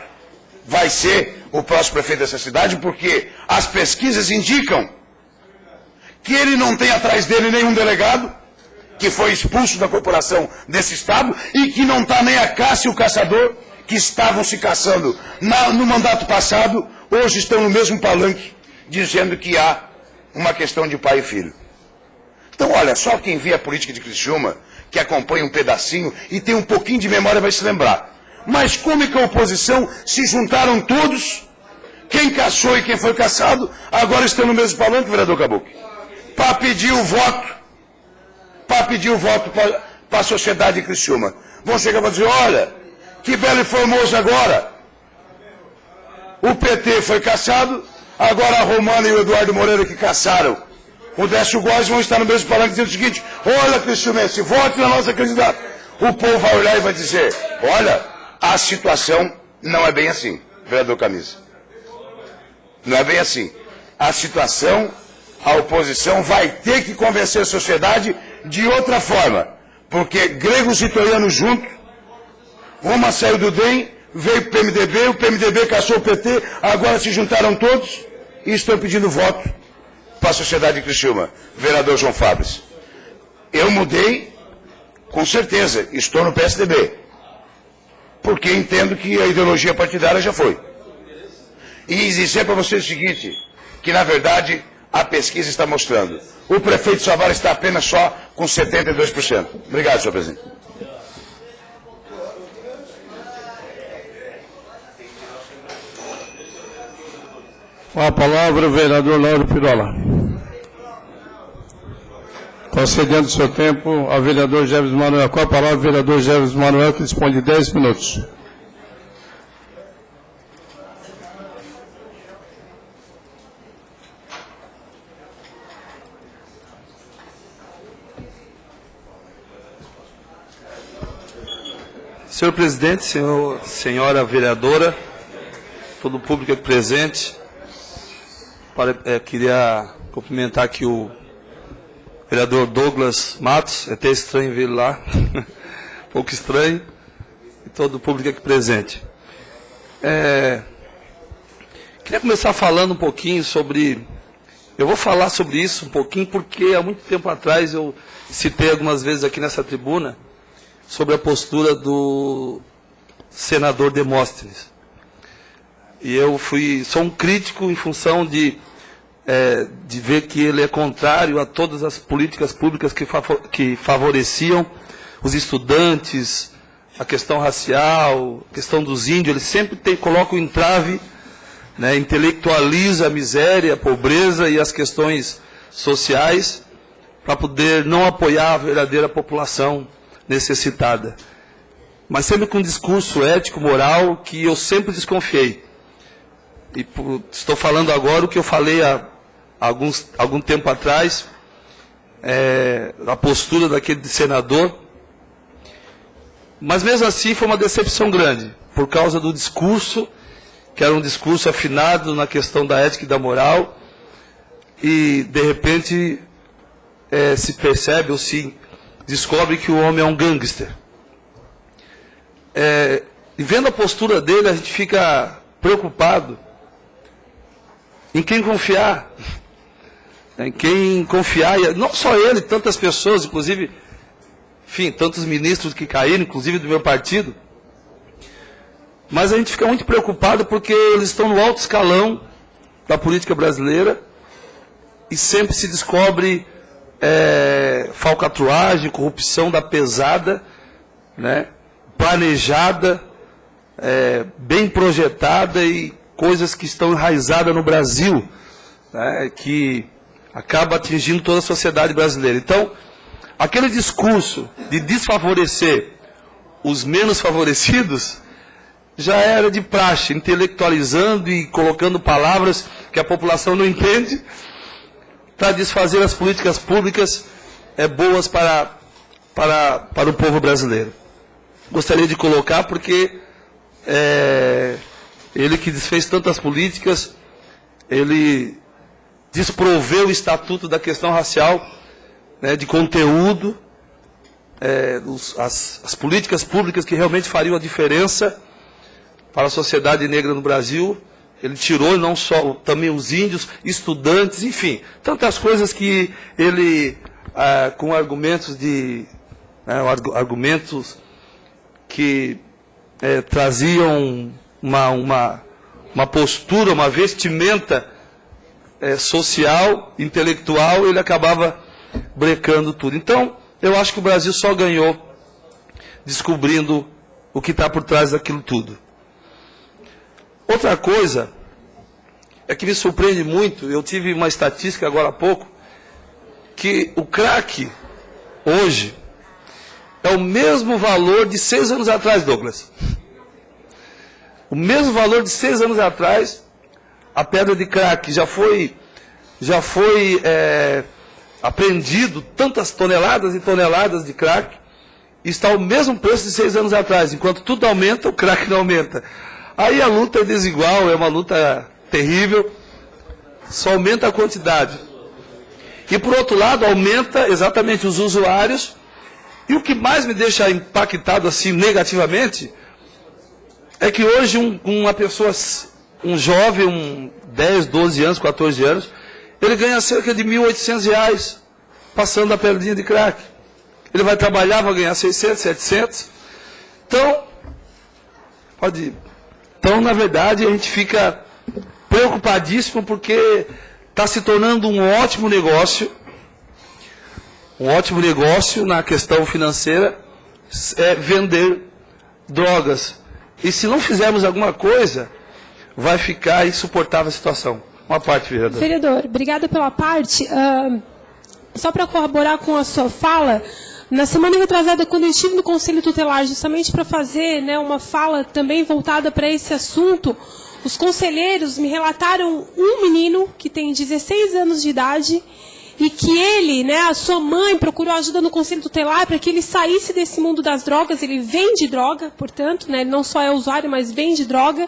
vai ser o próximo prefeito dessa cidade, porque as pesquisas indicam que ele não tem atrás dele nenhum delegado, que foi expulso da corporação desse estado, e que não está nem a caça e o caçador, que estavam se caçando no mandato passado, hoje estão no mesmo palanque, dizendo que há uma questão de pai e filho. Então, olha, só quem vê a política de Criciúma, que acompanha um pedacinho e tem um pouquinho de memória, vai se lembrar. Mas como é que a oposição se juntaram todos, quem caçou e quem foi caçado, agora estão no mesmo palanque, vereador Cabuque, para pedir o voto, para a sociedade de Criciúma. Vão chegar para dizer, olha, que belo e formoso agora. O PT foi caçado, agora a Romana e o Eduardo Moreira que caçaram o Décio Góes vão estar no mesmo palanque dizendo o seguinte, olha, Criciumense, vote na nossa candidata. O povo vai olhar e vai dizer, olha, a situação não é bem assim, vereador Camisa. Não é bem assim. A situação, a oposição vai ter que convencer a sociedade de outra forma, porque gregos e troianos juntos, uma saiu do DEM, veio para o PMDB caçou o PT, agora se juntaram todos e estão pedindo voto para a sociedade de Criciúma. Vereador João Fábio, eu mudei, com certeza, estou no PSDB, porque entendo que a ideologia partidária já foi. E dizer para você o seguinte, que na verdade a pesquisa está mostrando, o prefeito Savaro está apenas só com 72%. Obrigado, senhor presidente. Com a palavra, o vereador Lauro Pirola. Concedendo seu tempo ao vereador Jefferson Manuel. Com a palavra, o vereador Jefferson Manuel, que dispõe de 10 minutos. Senhor presidente, senhora vereadora, todo o público aqui presente, queria cumprimentar aqui o vereador Douglas Matos, é até estranho ver ele lá, um pouco estranho, e todo o público aqui presente. Queria começar falando um pouquinho sobre, eu vou falar sobre isso um pouquinho, porque há muito tempo atrás eu citei algumas vezes aqui nessa tribuna, sobre a postura do senador Demóstenes. E eu sou um crítico em função de ver que ele é contrário a todas as políticas públicas que favoreciam os estudantes, a questão racial, a questão dos índios. Ele sempre coloca o entrave, né, intelectualiza a miséria, a pobreza e as questões sociais. para poder não apoiar a verdadeira população necessitada. Mas sempre com um discurso ético, moral, que eu sempre desconfiei. E estou falando agora o que eu falei há algum tempo atrás, a postura daquele senador. Mas mesmo assim foi uma decepção grande, por causa do discurso, que era um discurso afinado na questão da ética e da moral, e de repente se percebe ou se descobre que o homem é um gangster. E vendo a postura dele, a gente fica preocupado em quem confiar. Em quem confiar, e não só ele, tantas pessoas, inclusive, enfim, tantos ministros que caíram, inclusive do meu partido. Mas a gente fica muito preocupado porque eles estão no alto escalão da política brasileira e sempre se descobre falcatruagem, corrupção da pesada, né, planejada, bem projetada e coisas que estão enraizadas no Brasil, né, que acaba atingindo toda a sociedade brasileira. Então, aquele discurso de desfavorecer os menos favorecidos já era de praxe, intelectualizando e colocando palavras que a população não entende, para desfazer as políticas públicas boas para o povo brasileiro. Gostaria de colocar porque ele que desfez tantas políticas, ele desproveu o Estatuto da questão racial, né, de conteúdo, as políticas públicas que realmente fariam a diferença para a sociedade negra no Brasil. Ele tirou não só também os índios, estudantes, enfim, tantas coisas que ele, com argumentos argumentos que traziam uma postura, uma vestimenta social, intelectual, ele acabava brecando tudo. Então, eu acho que o Brasil só ganhou descobrindo o que está por trás daquilo tudo. Outra coisa é que me surpreende muito, eu tive uma estatística agora há pouco, que o crack, hoje, é o mesmo valor de 6 anos atrás, Douglas. O mesmo valor de 6 anos atrás, a pedra de crack já foi apreendido tantas toneladas e toneladas de crack, e está ao mesmo preço de 6 anos atrás. Enquanto tudo aumenta, o crack não aumenta. Aí a luta é desigual, é uma luta terrível, só aumenta a quantidade. E por outro lado, aumenta exatamente os usuários, e o que mais me deixa impactado assim negativamente, é que hoje uma pessoa, um jovem, 10, 12 anos, 14 anos, ele ganha cerca de R$ 1.800 passando a pedrinha de crack. Ele vai trabalhar, vai ganhar 600, 700. Então, na verdade, a gente fica preocupadíssimo porque está se tornando um ótimo negócio na questão financeira, vender drogas. E se não fizermos alguma coisa, vai ficar insuportável a situação. Uma parte, vereador. Vereador, obrigada pela parte. Só para corroborar com a sua fala, na semana retrasada, quando eu estive no Conselho Tutelar, justamente para fazer, né, uma fala também voltada para esse assunto, os conselheiros me relataram um menino que tem 16 anos de idade e que ele, né, a sua mãe procurou ajuda no Conselho Tutelar para que ele saísse desse mundo das drogas. Ele vende droga, portanto, né, ele não só é usuário, mas vende droga.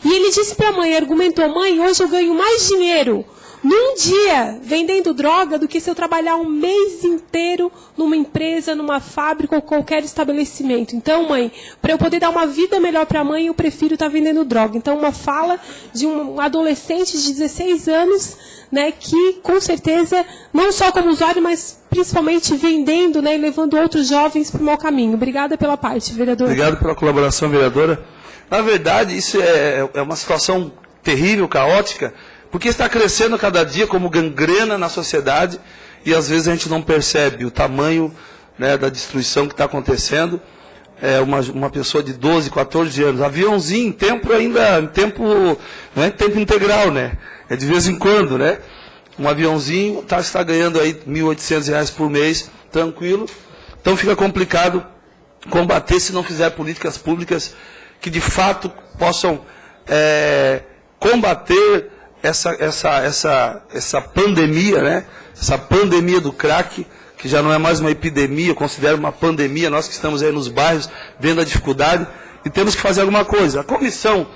E ele disse para a mãe, argumentou: mãe, hoje eu ganho mais dinheiro num dia vendendo droga do que se eu trabalhar um mês inteiro numa empresa, numa fábrica ou qualquer estabelecimento. Então, mãe, para eu poder dar uma vida melhor para a mãe, eu prefiro estar vendendo droga. Então, uma fala de um adolescente de 16 anos, né, que com certeza, não só como usuário, mas principalmente vendendo, né, e levando outros jovens para o mau caminho. Obrigada pela parte, vereador. Obrigado pela colaboração, vereadora. Na verdade, isso é uma situação terrível, caótica, porque está crescendo cada dia como gangrena na sociedade e às vezes a gente não percebe o tamanho, né, da destruição que está acontecendo. Uma pessoa de 12, 14 anos, aviãozinho, não é tempo integral, né? É de vez em quando, né? um aviãozinho, está ganhando aí R$ 1.800 por mês, tranquilo. Então fica complicado combater se não fizer políticas públicas que de fato possam combater essa pandemia, né? Essa pandemia do crack, que já não é mais uma epidemia, eu considero uma pandemia, nós que estamos aí nos bairros, vendo a dificuldade, e temos que fazer alguma coisa. A comissão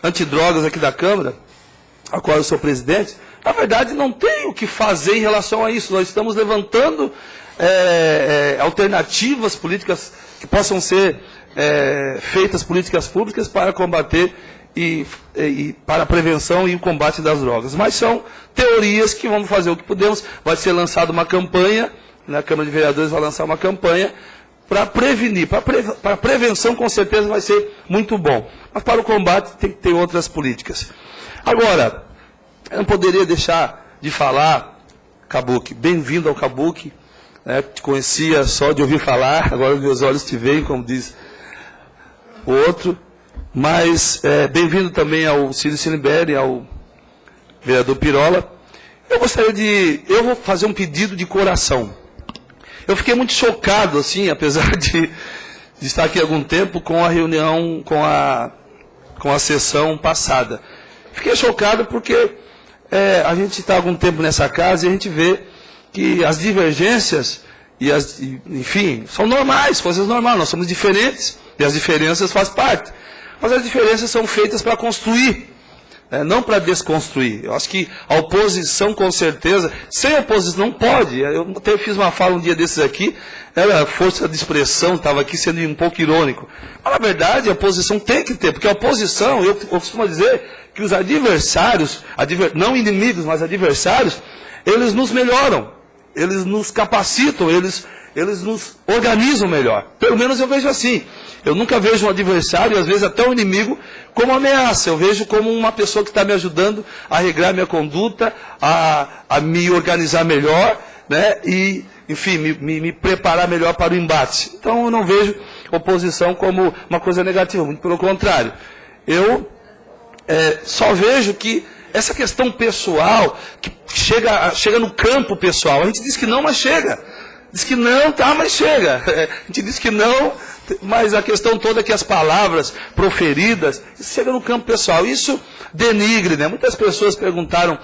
antidrogas aqui da Câmara, a qual eu sou presidente, na verdade não tem o que fazer em relação a isso. Nós estamos levantando alternativas políticas que possam ser feitas, políticas públicas para combater e para a prevenção e o combate das drogas. Mas são teorias que vamos fazer o que podemos. Vai ser lançada uma campanha, né, a Câmara de Vereadores vai lançar uma campanha para prevenir. Para a prevenção, com certeza, vai ser muito bom. Mas para o combate tem que ter outras políticas. Agora, eu não poderia deixar de falar, Kabuki, bem-vindo ao Kabuki. Te conhecia só de ouvir falar, agora meus olhos te veem, como diz o outro. Mas bem-vindo também ao Círio Cilinberry, ao vereador Pirola. Eu vou fazer um pedido de coração. Eu fiquei muito chocado, assim, apesar de estar aqui há algum tempo, com a reunião, com a sessão passada. Fiquei chocado porque a gente está há algum tempo nessa casa e a gente vê que as divergências, enfim, são normais, coisas normais, nós somos diferentes e as diferenças fazem parte. Mas as diferenças são feitas para construir, não para desconstruir. Eu acho que a oposição, com certeza, sem oposição não pode. Eu até fiz uma fala um dia desses aqui, era força de expressão, estava aqui sendo um pouco irônico. Mas, na verdade, a oposição tem que ter, porque a oposição, eu costumo dizer que os adversários, não inimigos, mas adversários, eles nos melhoram, eles nos capacitam, eles nos organizam melhor. Pelo menos eu vejo assim. Eu nunca vejo um adversário, às vezes até um inimigo, como ameaça. Eu vejo como uma pessoa que está me ajudando a regrar minha conduta, a me organizar melhor, né? E, enfim, me preparar melhor para o embate. Então eu não vejo oposição como uma coisa negativa, muito pelo contrário. Eu só vejo que essa questão pessoal, que chega no campo pessoal, a gente diz que não, mas chega. Diz que não, tá, mas chega. A gente diz que não, mas a questão toda é que as palavras proferidas, isso chega no campo pessoal. Isso denigre, né? Muitas pessoas perguntaram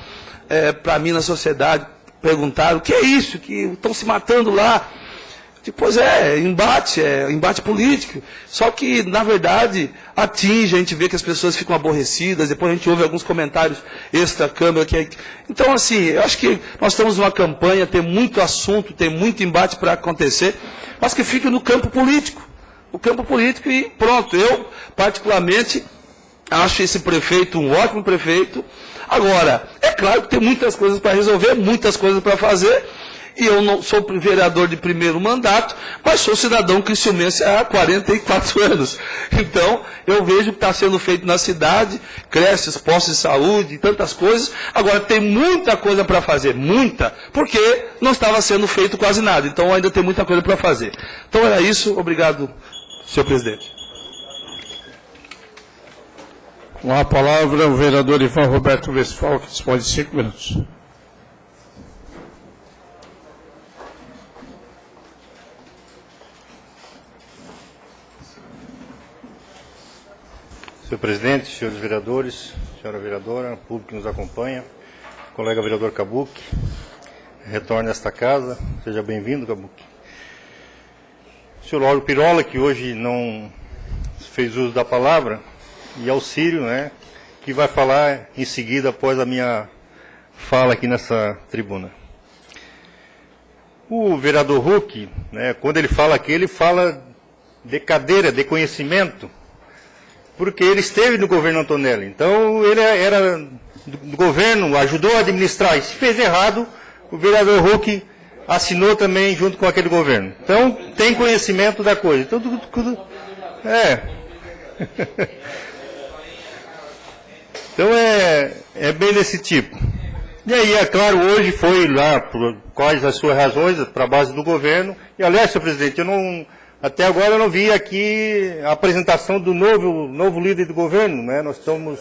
para mim na sociedade, perguntaram, o que é isso? Que estão se matando lá. Pois embate político. Só que, na verdade, atinge, a gente vê que as pessoas ficam aborrecidas, depois a gente ouve alguns comentários extra-câmara. Então, assim, eu acho que nós estamos numa campanha, tem muito assunto, tem muito embate para acontecer, mas que fique no campo político. O campo político e pronto. Eu, particularmente, acho esse prefeito um ótimo prefeito. Agora, é claro que tem muitas coisas para resolver, muitas coisas para fazer. E eu não sou vereador de primeiro mandato, mas sou cidadão criciumense há 44 anos. Então, eu vejo o que está sendo feito na cidade, creches, postos de saúde, tantas coisas. Agora, tem muita coisa para fazer, muita, porque não estava sendo feito quase nada. Então, ainda tem muita coisa para fazer. Então, era isso. Obrigado, senhor presidente. Com a palavra, o vereador Ivan Roberto Westphal, que dispõe de 5 minutos. Senhor presidente, senhores vereadores, senhora vereadora, público que nos acompanha, colega vereador Kabuki, retorne a esta casa, seja bem-vindo, Kabuki. Senhor Lauro Pirola, que hoje não fez uso da palavra, e ao Círio, né, que vai falar em seguida após a minha fala aqui nessa tribuna. O vereador Huck, né, quando ele fala aqui, ele fala de cadeira, de conhecimento, porque ele esteve no governo Antonelli. Então, ele era do governo, ajudou a administrar. E se fez errado, o vereador Huck assinou também junto com aquele governo. Então, tem conhecimento da coisa. Então, Então, é bem desse tipo. E aí, é claro, hoje foi lá, por quais as suas razões, para a base do governo. E, aliás, senhor presidente, até agora eu não vi aqui a apresentação do novo líder do governo, né? Nós estamos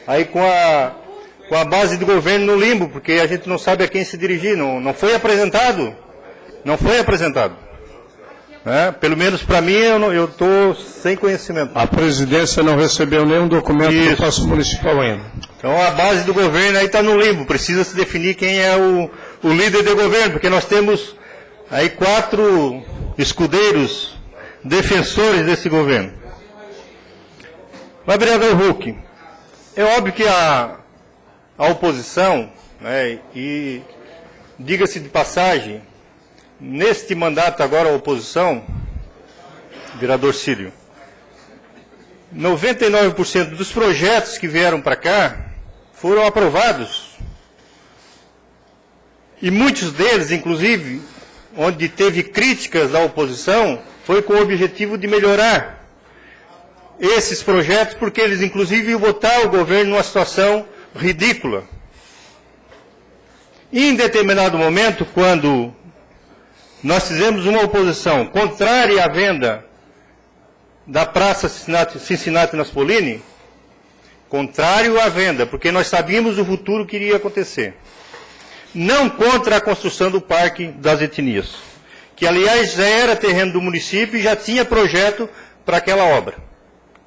aí com com a base do governo no limbo, porque a gente não sabe a quem se dirigir, não foi apresentado. Não foi apresentado. Pelo menos para mim, eu estou sem conhecimento. A presidência não recebeu nenhum documento do Paço Municipal ainda. Então a base do governo aí está no limbo. Precisa se definir quem é o líder do governo, porque nós temos aí 4 escudeiros defensores desse governo. Mas, vereador Huck, é óbvio que a oposição, né, e diga-se de passagem, neste mandato agora a oposição, vereador Círio, 99% dos projetos que vieram para cá foram aprovados. E muitos deles, inclusive, onde teve críticas da oposição, foi com o objetivo de melhorar esses projetos, porque eles, inclusive, iam botar o governo numa situação ridícula. E, em determinado momento, quando nós fizemos uma oposição contrária à venda da Praça Cincinnati Naspolini, contrário à venda, porque nós sabíamos o futuro que iria acontecer. Não contra a construção do Parque das Etnias, que, aliás, já era terreno do município e já tinha projeto para aquela obra.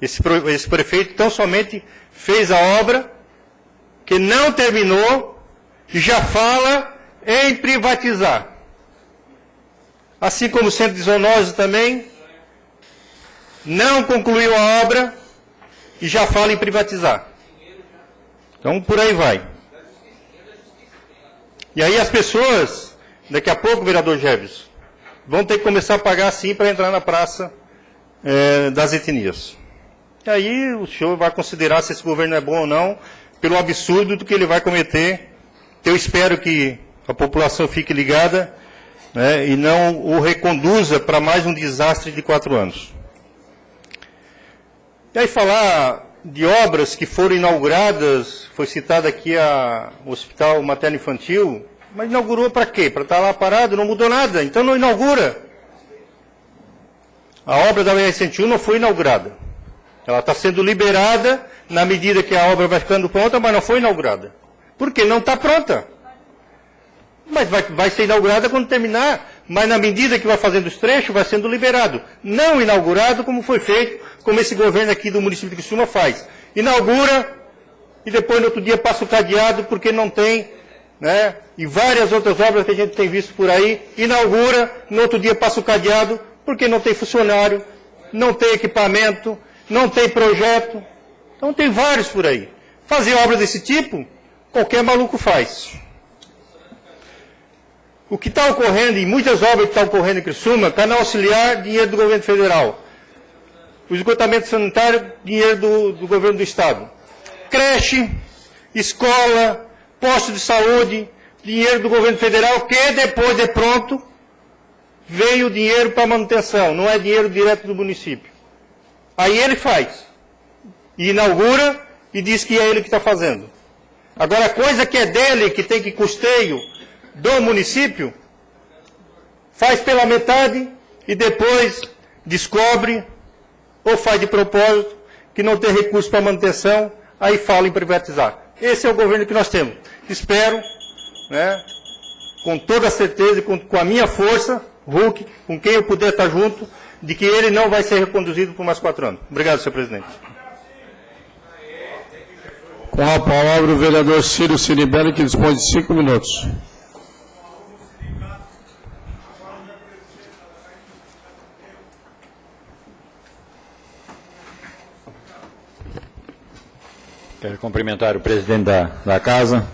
Esse prefeito tão somente fez a obra, que não terminou, e já fala em privatizar. Assim como o Centro de Zoonose também, não concluiu a obra e já fala em privatizar. Então, por aí vai. E aí as pessoas, daqui a pouco, vereador Jefferson, vão ter que começar a pagar sim para entrar na Praça das Etnias. E aí o senhor vai considerar se esse governo é bom ou não, pelo absurdo do que ele vai cometer. Eu espero que a população fique ligada, né, e não o reconduza para mais um desastre de 4 anos. E aí falar de obras que foram inauguradas, foi citado aqui o Hospital Materno Infantil, mas inaugurou para quê? Para estar lá parado, não mudou nada, então não inaugura. A obra da BR-101 não foi inaugurada. Ela está sendo liberada na medida que a obra vai ficando pronta, mas não foi inaugurada. Por quê? Não está pronta. Mas vai ser inaugurada quando terminar. Mas na medida que vai fazendo os trechos, vai sendo liberado. Não inaugurado como foi feito, como esse governo aqui do município de Criciúma faz. Inaugura e depois no outro dia passa o cadeado porque não tem, né? E várias outras obras que a gente tem visto por aí, inaugura, no outro dia passa o cadeado porque não tem funcionário, não tem equipamento, não tem projeto. Então tem vários por aí. Fazer obra desse tipo, qualquer maluco faz. O que está ocorrendo, e muitas obras que estão ocorrendo em Criciúma, canal auxiliar, dinheiro do governo federal. O esgotamento sanitário, dinheiro do governo do estado. Creche, escola, posto de saúde, dinheiro do governo federal, que depois de pronto, veio o dinheiro para manutenção, não é dinheiro direto do município. Aí ele faz, e inaugura, e diz que é ele que está fazendo. Agora, a coisa que é dele, que tem que custeio do município, faz pela metade, e depois descobre, ou faz de propósito, que não tem recurso para manutenção, aí fala em privatizar. Esse é o governo que nós temos. Espero, né, com toda a certeza, com a minha força, Huck, com quem eu puder estar junto, de que ele não vai ser reconduzido por mais 4 anos. Obrigado, senhor presidente. Com a palavra o vereador Círio Ciribelli, que dispõe de 5 minutos. Quero cumprimentar o presidente da casa,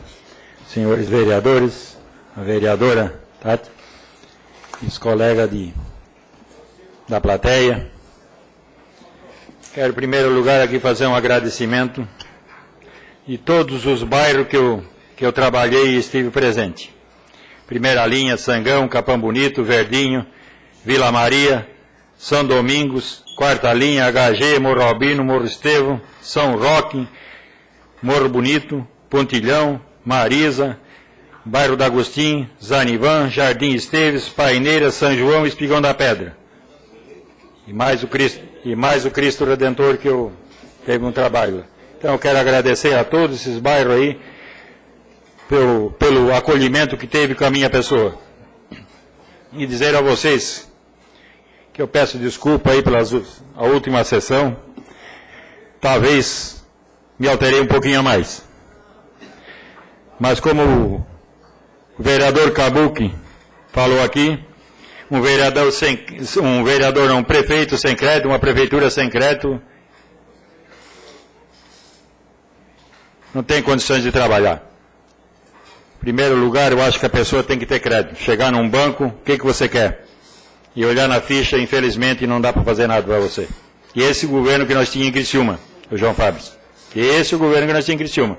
senhores vereadores, a vereadora Tati, e os colegas da plateia. Quero, em primeiro lugar, aqui fazer um agradecimento de todos os bairros que eu trabalhei e estive presente. Primeira linha, Sangão, Capão Bonito, Verdinho, Vila Maria, São Domingos, quarta linha, HG, Morro Albino, Morro Estevão, São Roque, Morro Bonito, Pontilhão, Marisa, Bairro da Agostinho, Zanivan, Jardim Esteves, Paineira, São João e Espigão da Pedra. E mais o Cristo Redentor, que eu teve um trabalho. Então eu quero agradecer a todos esses bairros aí, pelo acolhimento que teve com a minha pessoa. E dizer a vocês que eu peço desculpa aí pela última sessão, talvez me alterei um pouquinho a mais. Mas como o vereador Kabuki falou aqui, um prefeito sem crédito, uma prefeitura sem crédito, não tem condições de trabalhar. Em primeiro lugar, eu acho que a pessoa tem que ter crédito. Chegar num banco, o que você quer? E olhar na ficha, infelizmente, não dá para fazer nada para você. E esse governo que nós tínhamos em Criciúma, o João Fabres. E esse é o governo que nós tínhamos em Criciúma.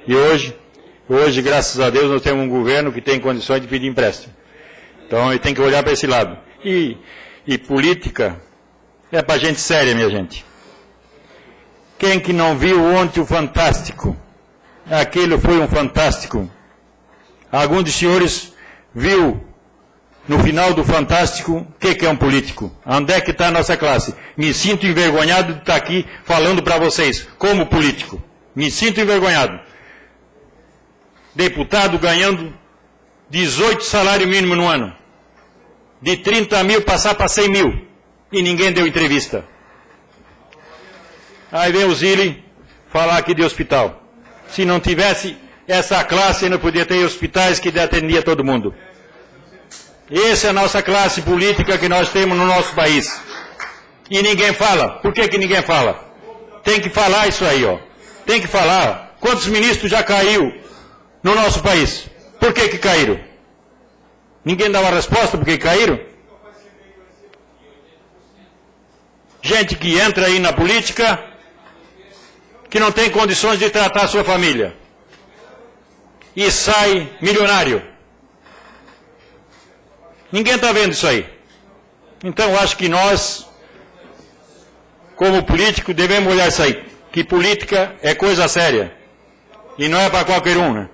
E hoje, graças a Deus, nós temos um governo que tem condições de pedir empréstimo. Então, ele tem que olhar para esse lado. E política é para gente séria, minha gente. Quem que não viu ontem o Fantástico? Aquilo foi um fantástico. Algum dos senhores viu no final do Fantástico o que é um político? Onde é que está a nossa classe? Me sinto envergonhado de estar aqui falando para vocês, como político. Me sinto envergonhado. Deputado ganhando 18 salário mínimo no ano. De 30 mil passar para 100 mil. E ninguém deu entrevista. Aí vem o Zilli falar aqui de hospital. Se não tivesse essa classe, não podia ter hospitais que atendia todo mundo. Essa é a nossa classe política que nós temos no nosso país. E ninguém fala. Por que ninguém fala? Tem que falar isso aí, ó. Tem que falar. Quantos ministros já caiu no nosso país? Por que caíram? Ninguém dá uma resposta por que caíram? Gente que entra aí na política, que não tem condições de tratar a sua família. E sai milionário. Ninguém está vendo isso aí. Então, eu acho que nós, como político, devemos olhar isso aí. Que política é coisa séria. E não é para qualquer um, né?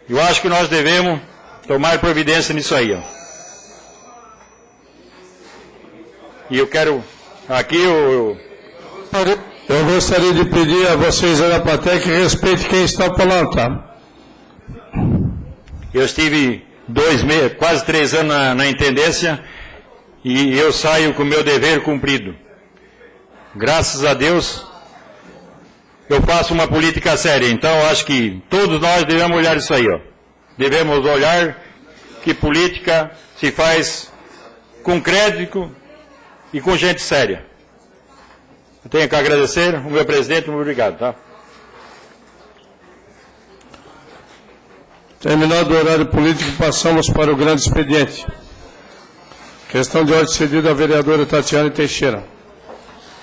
Eu acho que nós devemos tomar providência nisso aí, ó. E eu quero, aqui eu gostaria de pedir a vocês aí da plateia que respeite quem está falando, tá? Eu estive quase 3 anos na intendência e eu saio com o meu dever cumprido. Graças a Deus, eu faço uma política séria. Então, eu acho que todos nós devemos olhar isso aí, ó. Devemos olhar que política se faz com crédito e com gente séria. Eu tenho que agradecer o meu presidente, muito obrigado, tá? Terminado o horário político, passamos para o grande expediente. Questão de ordem cedida à vereadora Tatiane Teixeira.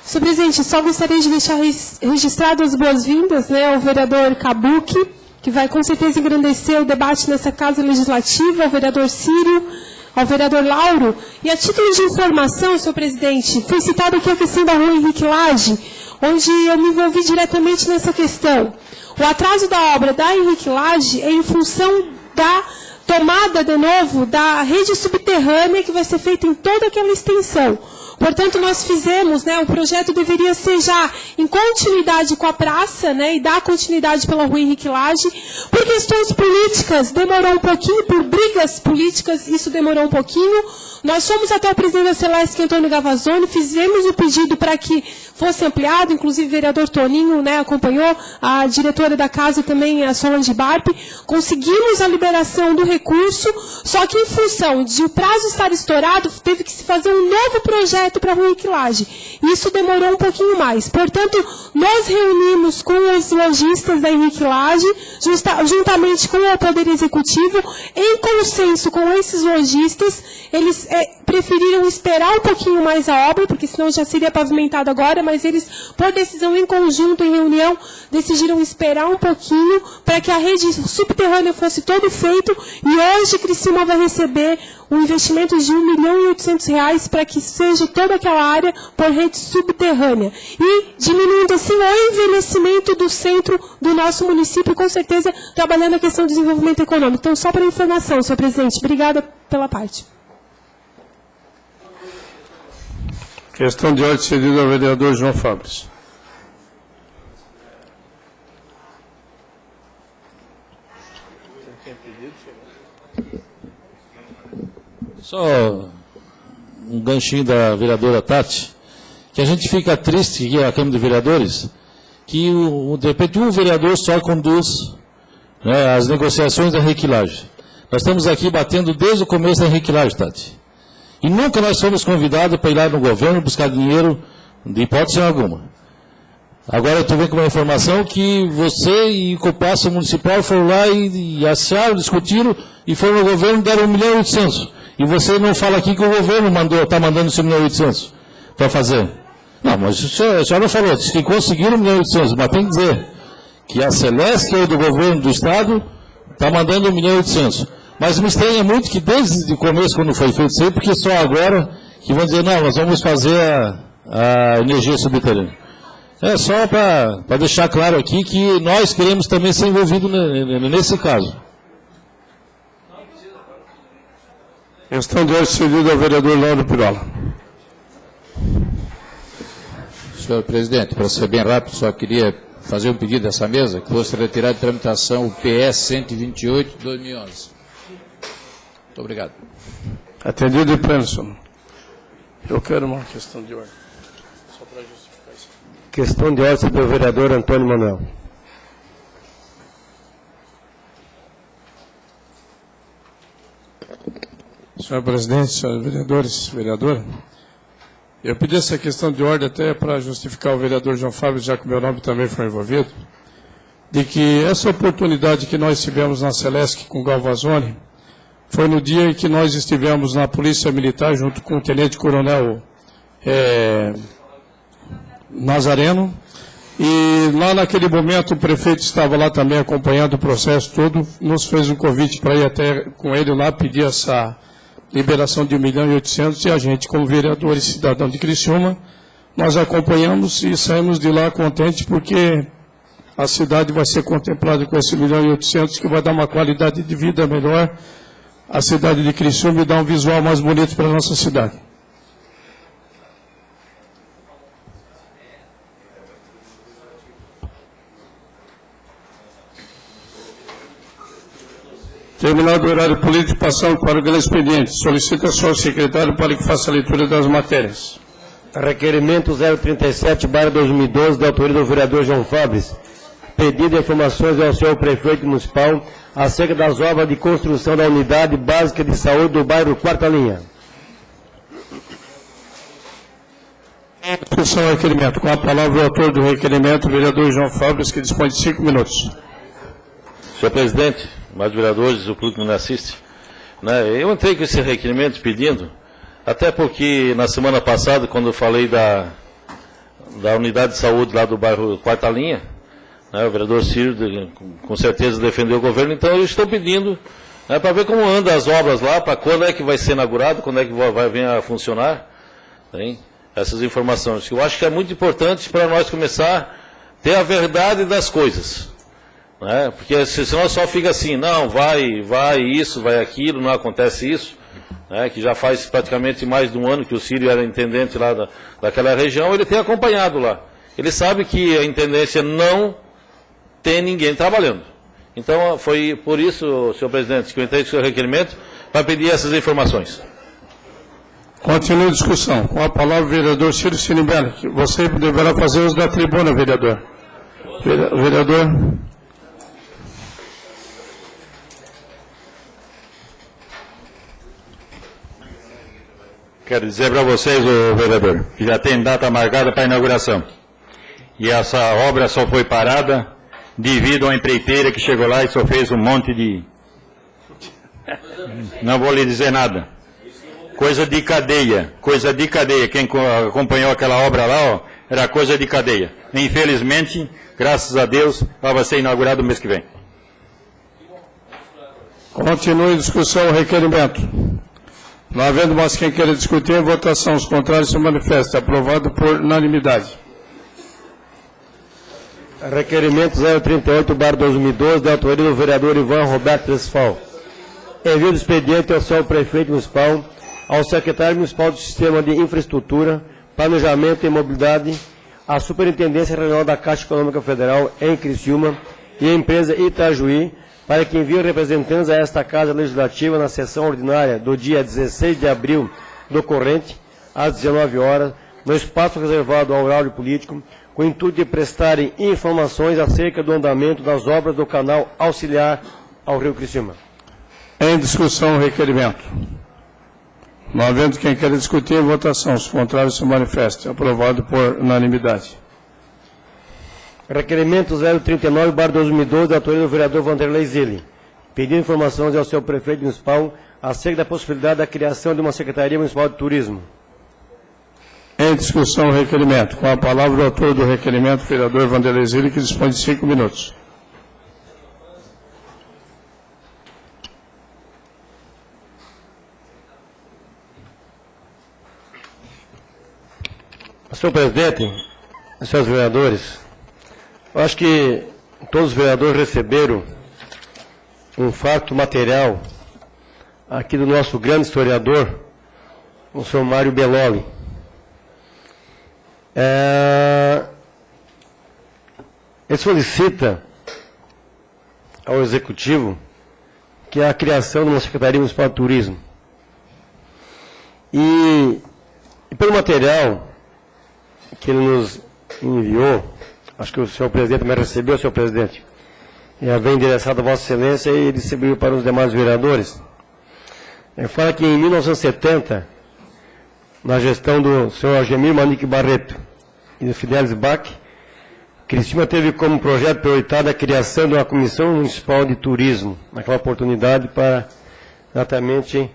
Senhor presidente, só gostaria de deixar registrado as boas-vindas, né, ao vereador Kabuki, que vai com certeza engrandecer o debate nessa Casa Legislativa, ao vereador Círio, ao vereador Lauro. E a título de informação, senhor presidente, foi citada aqui a questão da rua Henrique Lage, onde eu me envolvi diretamente nessa questão. O atraso da obra da Henrique Lage é em função da tomada, de novo, da rede subterrânea que vai ser feita em toda aquela extensão. Portanto, nós fizemos, né, o projeto deveria ser já em continuidade com a praça, né, e dar continuidade pela rua Henrique Lage. Por questões políticas, demorou um pouquinho, por brigas políticas, isso demorou um pouquinho. Nós fomos até o presidente da Celesc, Antônio Gavazzoni, fizemos o pedido para que fosse ampliado, inclusive o vereador Toninho, né, acompanhou, a diretora da casa também, a Solange Barpe. Conseguimos a liberação do recurso, só que em função de o prazo estar estourado, teve que se fazer um novo projeto para a rua Henrique Lage. Isso demorou um pouquinho mais. Portanto, nós reunimos com os lojistas da Henrique Lage, juntamente com o Poder Executivo, em consenso com esses lojistas. Eles preferiram esperar um pouquinho mais a obra, porque senão já seria pavimentado agora, mas eles, por decisão em conjunto, em reunião, decidiram esperar um pouquinho para que a rede subterrânea fosse todo feito, e hoje Criciúma vai receber um investimento de R$1.800.000 para que seja toda aquela área por rede subterrânea. E diminuindo assim o envelhecimento do centro do nosso município, com certeza trabalhando a questão do desenvolvimento econômico. Então, só para informação, senhor presidente. Obrigada pela parte. Questão de ordem cedida ao vereador João Fabres. Só um ganchinho da vereadora Tati, que a gente fica triste aqui, a Câmara de Vereadores, que de repente um vereador só conduz, né, as negociações da requilagem. Nós estamos aqui batendo desde o começo da requilagem, Tati. E nunca nós fomos convidados para ir lá no governo buscar dinheiro, de hipótese alguma. Agora eu estou vendo com uma informação que você e o Copassa Municipal foram lá e acharam, discutiram, e foram no governo e deram 1.800.000. E você não fala aqui que o governo está mandando esse 1.800.000 para fazer. Não, mas a senhora não falou, disse que conseguiram 1.800.000, mas tem que dizer que a Celeste, que é do governo do Estado, está mandando 1.800.000. Mas me estranha muito que desde o começo, quando foi feito isso aí, porque só agora que vão dizer, não, nós vamos fazer a energia subterrânea. É só para deixar claro aqui que nós queremos também ser envolvidos nesse caso. Questão de hoje cedida ao vereador Lauro Pirola. Senhor presidente, para ser bem rápido, só queria fazer um pedido dessa mesa, que fosse retirado de tramitação o PS 128 de 2011. Muito obrigado. Atendido e pleno, senhor. Eu quero uma questão de ordem. Só para justificar isso. Questão de ordem do vereador Antônio Manuel. Senhor presidente, senhores vereadores, vereadora, eu pedi essa questão de ordem até para justificar o vereador João Fábio, já que o meu nome também foi envolvido, de que essa oportunidade que nós tivemos na Celesc com o Galvazone foi no dia em que nós estivemos na Polícia Militar junto com o Tenente Coronel Nazareno, e lá naquele momento o prefeito estava lá também acompanhando o processo todo, nos fez um convite para ir até com ele lá pedir essa liberação de 1.800.000, e a gente, como vereador e cidadão de Criciúma, nós acompanhamos e saímos de lá contentes porque a cidade vai ser contemplada com esse 1.800.000, que vai dar uma qualidade de vida melhor à cidade de Criciúma e dar um visual mais bonito para a nossa cidade. Terminado o horário político, passamos para o grande expediente. Solicita ao secretário para que faça a leitura das matérias. Requerimento 037/2012, da autoria do vereador João Fabres. Pedido de informações ao senhor prefeito municipal acerca das obras de construção da unidade básica de saúde do bairro Quarta Linha. Discussão ao requerimento. Com a palavra o autor do requerimento, o vereador João Fabres, que dispõe de 5 minutos. Senhor presidente, mais vereadores, o público me assiste, né, eu entrei com esse requerimento pedindo, até porque na semana passada, quando eu falei da unidade de saúde lá do bairro Quarta Linha, né, o vereador Ciro com certeza defendeu o governo, então eu estou pedindo, né, para ver como andam as obras lá, para quando é que vai ser inaugurado, quando é que vai vir a funcionar, hein, essas informações. Eu acho que é muito importante para nós começar a ter a verdade das coisas. Né? Porque senão só fica assim, não, vai isso, vai aquilo, não acontece isso, né? Que já faz praticamente mais de um ano que o Círio era intendente lá daquela região, ele tem acompanhado lá. Ele sabe que a intendência não tem ninguém trabalhando. Então foi por isso, senhor presidente, que eu entrei com o seu requerimento para pedir essas informações. Continua a discussão. Com a palavra o vereador Ciro Sinibelli. Você deverá fazer uso da tribuna, vereador. Vereador. Quero dizer para vocês, vereador, que já tem data marcada para a inauguração. E essa obra só foi parada devido a uma empreiteira que chegou lá e só fez um monte de... Não vou lhe dizer nada. Coisa de cadeia. Quem acompanhou aquela obra lá, ó, era coisa de cadeia. Infelizmente, graças a Deus, ela vai ser inaugurada no mês que vem. Continue a discussão, o requerimento. Não havendo mais quem queira discutir, em votação, os contrários se manifestam. Aprovado por unanimidade. Requerimento 038/2012, da autoria do vereador Ivan Roberto Desfal. Envio do expediente ao senhor prefeito municipal, ao secretário municipal do Sistema de Infraestrutura, Planejamento e Mobilidade, à Superintendência Regional da Caixa Econômica Federal em Criciúma e à empresa Itajuí, para que envie representantes a esta Casa Legislativa na sessão ordinária do dia 16 de abril do corrente, às 19 horas, no espaço reservado ao horário político, com o intuito de prestarem informações acerca do andamento das obras do canal auxiliar ao Rio Criciúma. Em discussão o requerimento. Não havendo quem queira discutir, em votação. Os contrários se manifestem. Aprovado por unanimidade. Requerimento 039/2012, da autoria do vereador Vanderlei Zilli, pedindo informações ao seu prefeito municipal acerca da possibilidade da criação de uma Secretaria Municipal de Turismo. Em discussão o requerimento. Com a palavra o autor do requerimento, o vereador Vanderlei Zilli, que dispõe de 5 minutos. Senhor presidente, senhores vereadores, eu acho que todos os vereadores receberam um fato material aqui do nosso grande historiador, o senhor Mário Belloli. Ele solicita ao Executivo que a criação de uma Secretaria Municipal de Turismo. E pelo material que ele nos enviou, acho que o senhor presidente também recebeu, senhor presidente, vem endereçado a Vossa Excelência e distribuiu para os demais vereadores. Ele fala que em 1970, na gestão do senhor Argemir Manique Barreto e do Fidelis Bach, Criciúma teve como projeto prioritário a criação de uma Comissão Municipal de Turismo, naquela oportunidade para exatamente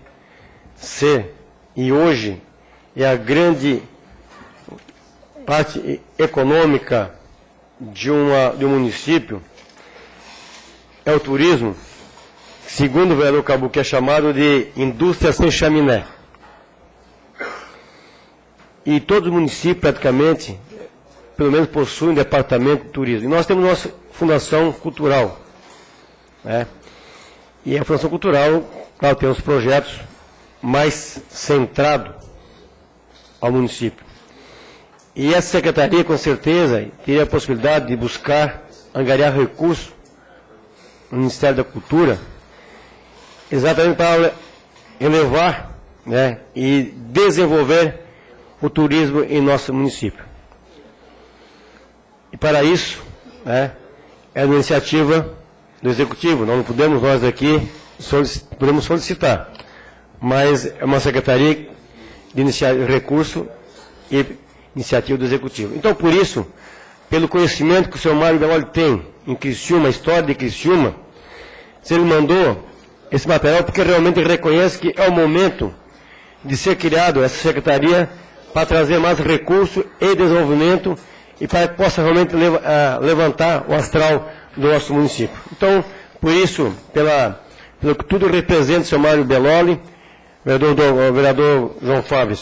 ser, e hoje é a grande parte econômica de um município, é o turismo, segundo o vereador Cabuque, é chamado de indústria sem chaminé. E todos os municípios, praticamente, pelo menos possuem um departamento de turismo. E nós temos nossa Fundação Cultural. Né? E a Fundação Cultural, claro, tem os projetos mais centrados ao município. E essa secretaria, com certeza, teria a possibilidade de buscar, angariar recursos no Ministério da Cultura, exatamente para elevar, né, e desenvolver o turismo em nosso município. E para isso, né, é uma iniciativa do Executivo. Nós não podemos, nós aqui, podemos solicitar, mas é uma secretaria de recurso e iniciativa do Executivo. Então, por isso, pelo conhecimento que o senhor Mário Belloli tem em Criciúma, a história de Criciúma, se ele mandou esse material porque realmente reconhece que é o momento de ser criado essa secretaria para trazer mais recurso e desenvolvimento e para que possa realmente levantar o astral do nosso município. Então, por isso, pelo que tudo representa o senhor Mário Belloli, o vereador João Fábio,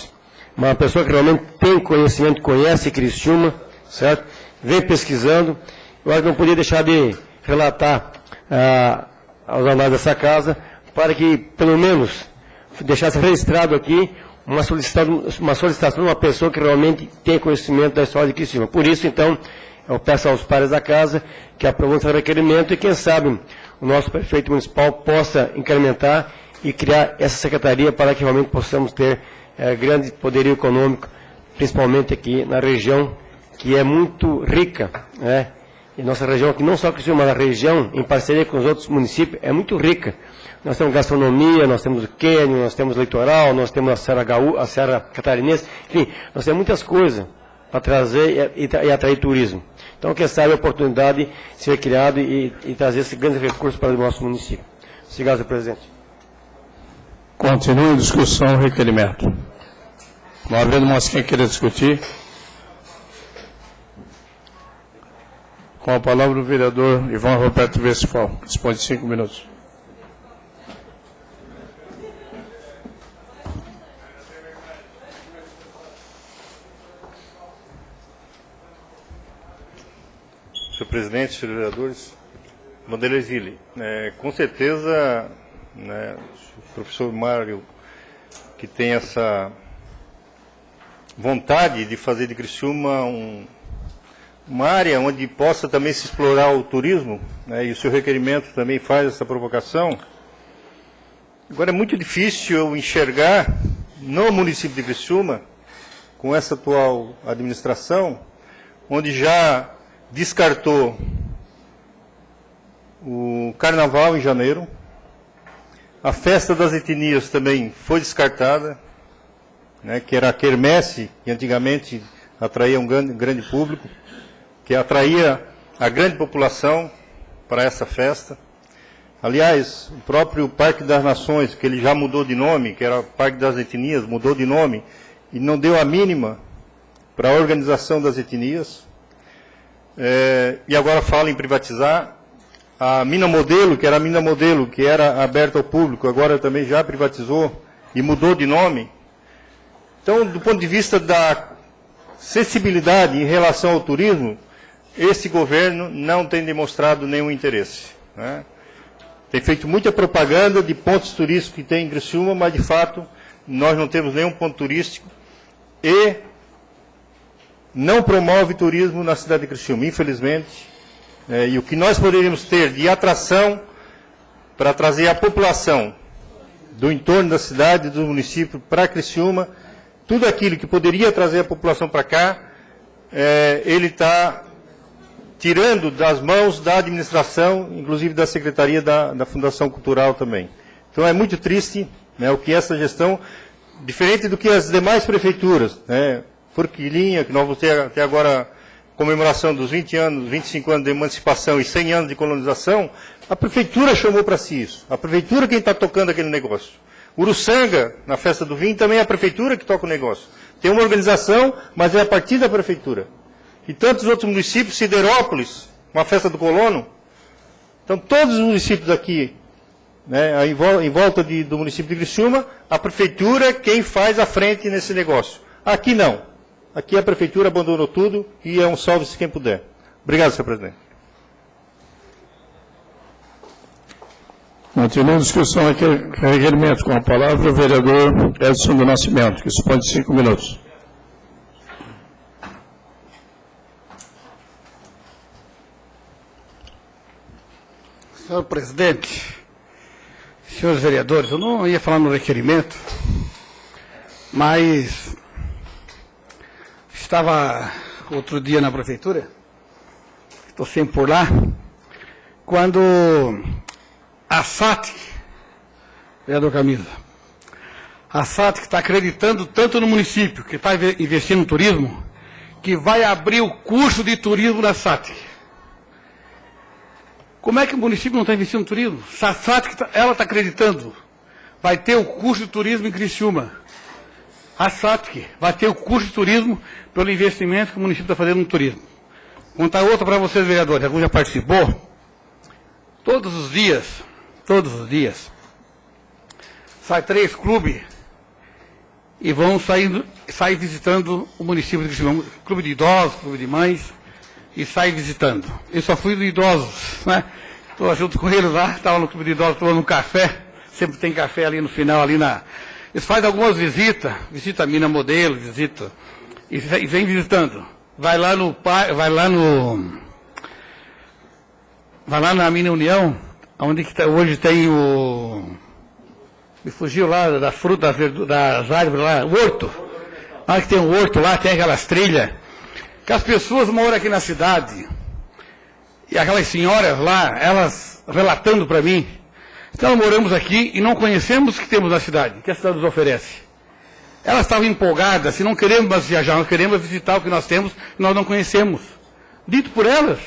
uma pessoa que realmente tem conhecimento, conhece Criciúma, certo? Vem pesquisando. Eu acho que não podia deixar de relatar aos anais dessa casa, para que, pelo menos, deixasse registrado aqui uma solicitação de uma pessoa que realmente tem conhecimento da história de Criciúma. Por isso, então, eu peço aos pares da casa que aprovem esse requerimento e, quem sabe, o nosso prefeito municipal possa incrementar e criar essa secretaria para que realmente possamos ter grande poderio econômico, principalmente aqui na região, que é muito rica, né? E nossa região aqui, não só Criciúma, mas a região, em parceria com os outros municípios, é muito rica. Nós temos gastronomia, nós temos o cânion, nós temos o litoral, nós temos a Serra Catarinense, enfim, nós temos muitas coisas para trazer e atrair turismo. Então, quem sabe a oportunidade de ser criado e trazer esses grandes recursos para o nosso município. Obrigado, senhor presidente. Continua a discussão o requerimento. Não havendo mais quem queira discutir. Com a palavra o vereador Ivan Roberto Westphal, que dispõe de 5 minutos. Senhor presidente, senhores vereadores, Vanderlei Zilli, com certeza, né, o professor Mário, que tem essa vontade de fazer de Criciúma uma área onde possa também se explorar o turismo, né, e o seu requerimento também faz essa provocação. Agora, é muito difícil eu enxergar no município de Criciúma, com essa atual administração, onde já descartou o Carnaval em janeiro, a Festa das Etnias também foi descartada, né, que era a quermesse, que antigamente atraía um grande público, que atraía a grande população para essa festa. Aliás, o próprio Parque das Nações, que ele já mudou de nome, que era Parque das Etnias, mudou de nome, e não deu a mínima para a organização das etnias. E agora fala em privatizar. A mina modelo, que era a mina modelo, que era aberta ao público, agora também já privatizou e mudou de nome. Então, do ponto de vista da sensibilidade em relação ao turismo, esse governo não tem demonstrado nenhum interesse, né? Tem feito muita propaganda de pontos turísticos que tem em Criciúma, mas, de fato, nós não temos nenhum ponto turístico e não promove turismo na cidade de Criciúma, infelizmente. E o que nós poderíamos ter de atração para trazer a população do entorno da cidade, do município, para Criciúma, tudo aquilo que poderia trazer a população para cá, ele está tirando das mãos da administração, inclusive da Secretaria da Fundação Cultural também. Então é muito triste, né, o que essa gestão, diferente do que as demais prefeituras, né, Forquilinha, que nós vamos ter até agora comemoração dos 20 anos, 25 anos de emancipação e 100 anos de colonização, a prefeitura chamou para si isso. A prefeitura quem está tocando aquele negócio. Uruçanga, na festa do vinho, também é a prefeitura que toca o negócio. Tem uma organização, mas é a partir da prefeitura. E tantos outros municípios, Siderópolis, uma festa do colono. Então, todos os municípios aqui, né, em volta do município de Criciúma, a prefeitura é quem faz a frente nesse negócio. Aqui não. Aqui a prefeitura abandonou tudo e é um salve-se quem puder. Obrigado, senhor presidente. Continua a discussão aqui, requerimento. Com a palavra o vereador Edson do Nascimento, que dispõe de 5 minutos. Senhor presidente, senhores vereadores, eu não ia falar no requerimento, mas estava outro dia na prefeitura, estou sempre por lá, quando a SATIC, vereador Camisa, a SATIC está acreditando tanto no município, que está investindo no turismo, que vai abrir o curso de turismo da SATIC. Como é que o município não está investindo no turismo? A SATIC, ela está acreditando. Vai ter o curso de turismo em Criciúma. A SATIC vai ter o curso de turismo pelo investimento que o município está fazendo no turismo. Vou contar outra para vocês, vereadores. Algum já participou? Todos os dias, sai 3 clubes e vão sair visitando o município de Criciúma. Clube de idosos, clube de mães, e sai visitando. Eu só fui de idosos, né? Estou junto com eles lá, estava no clube de idosos tomando um café, sempre tem café ali no final, ali na... Eles fazem algumas visitas, visita a mina modelo, visita, e vem visitando. Vai lá na mina União, onde que hoje tem o... Me fugiu lá das frutas, das árvores lá, o horto. Lá que tem um horto lá, tem aquelas trilhas. Que as pessoas moram aqui na cidade, e aquelas senhoras lá, elas relatando para mim, então moramos aqui e não conhecemos o que temos na cidade, que a cidade nos oferece. Elas estavam empolgadas, se não queremos mais viajar, nós queremos visitar o que nós temos, que nós não conhecemos. Dito por elas.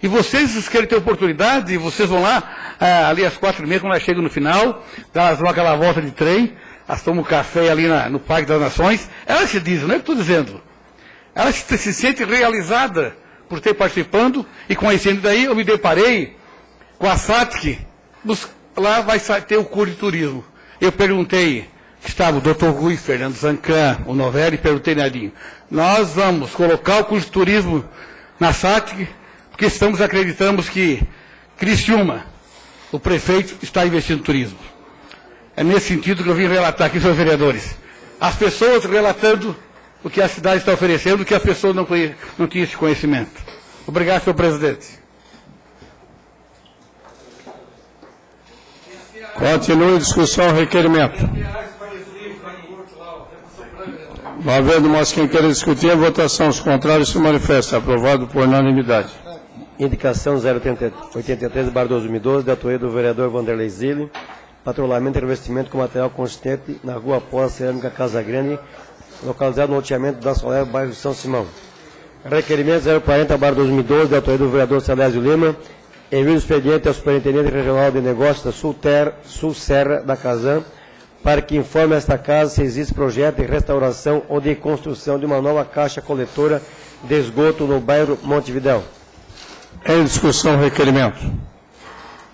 E vocês querem ter oportunidade, vocês vão lá, ali às 4h30, quando elas chegam no final, elas dão aquela volta de trem, elas tomam café ali no Parque das Nações, elas se dizem, não é o que estou dizendo. Ela se sente realizada por ter participando e conhecendo. Daí eu me deparei com a SATIC, lá vai ter o curso de turismo. Eu perguntei, estava o Dr. Rui, Fernando Zancan, o Novelli, e perguntei Nadinho, nós vamos colocar o curso de turismo na SATIC, porque acreditamos que Criciúma, o prefeito, está investindo no turismo. É nesse sentido que eu vim relatar aqui, senhores vereadores. As pessoas relatando o que a cidade está oferecendo, que as pessoas não tinham esse conhecimento. Obrigado, senhor presidente. Continue a discussão, requerimento. Não havendo mais quem queira discutir, a votação. Os contrários se manifestam. Aprovado por unanimidade. Indicação 083/2012, de autoria do vereador Vanderlei Zilli, patrulhamento e revestimento com material consistente na rua Pós Cerâmica Casa Grande, localizado no loteamento da Soler, bairro São Simão. Requerimento 040/2012, de autoria do vereador Salésio Lima, envio do expediente ao Superintendente Regional de Negócios da Sul Serra da Casan, para que informe esta casa se existe projeto de restauração ou de construção de uma nova caixa coletora de esgoto no bairro Montevidéu. Em discussão, requerimento.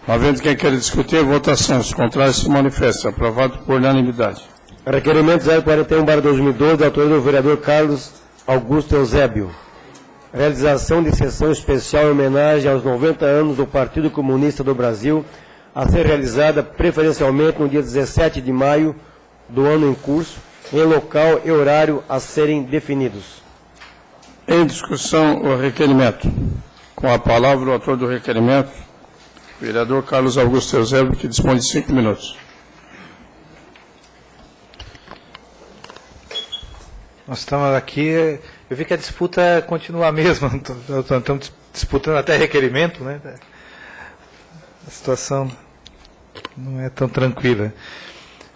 Não havendo quem queira discutir, a votação. Os contrários se manifestam. Aprovado por unanimidade. Requerimento 041/2012, da autoria do vereador Carlos Augusto Eusébio. Realização de sessão especial em homenagem aos 90 anos do Partido Comunista do Brasil, a ser realizada preferencialmente no dia 17 de maio do ano em curso, em local e horário a serem definidos. Em discussão, o requerimento. Com a palavra, o autor do requerimento, o vereador Carlos Augusto Eusébio, que dispõe de 5 minutos. Nós estamos aqui, eu vi que a disputa continua a mesma, estamos disputando até requerimento, né? A situação não é tão tranquila.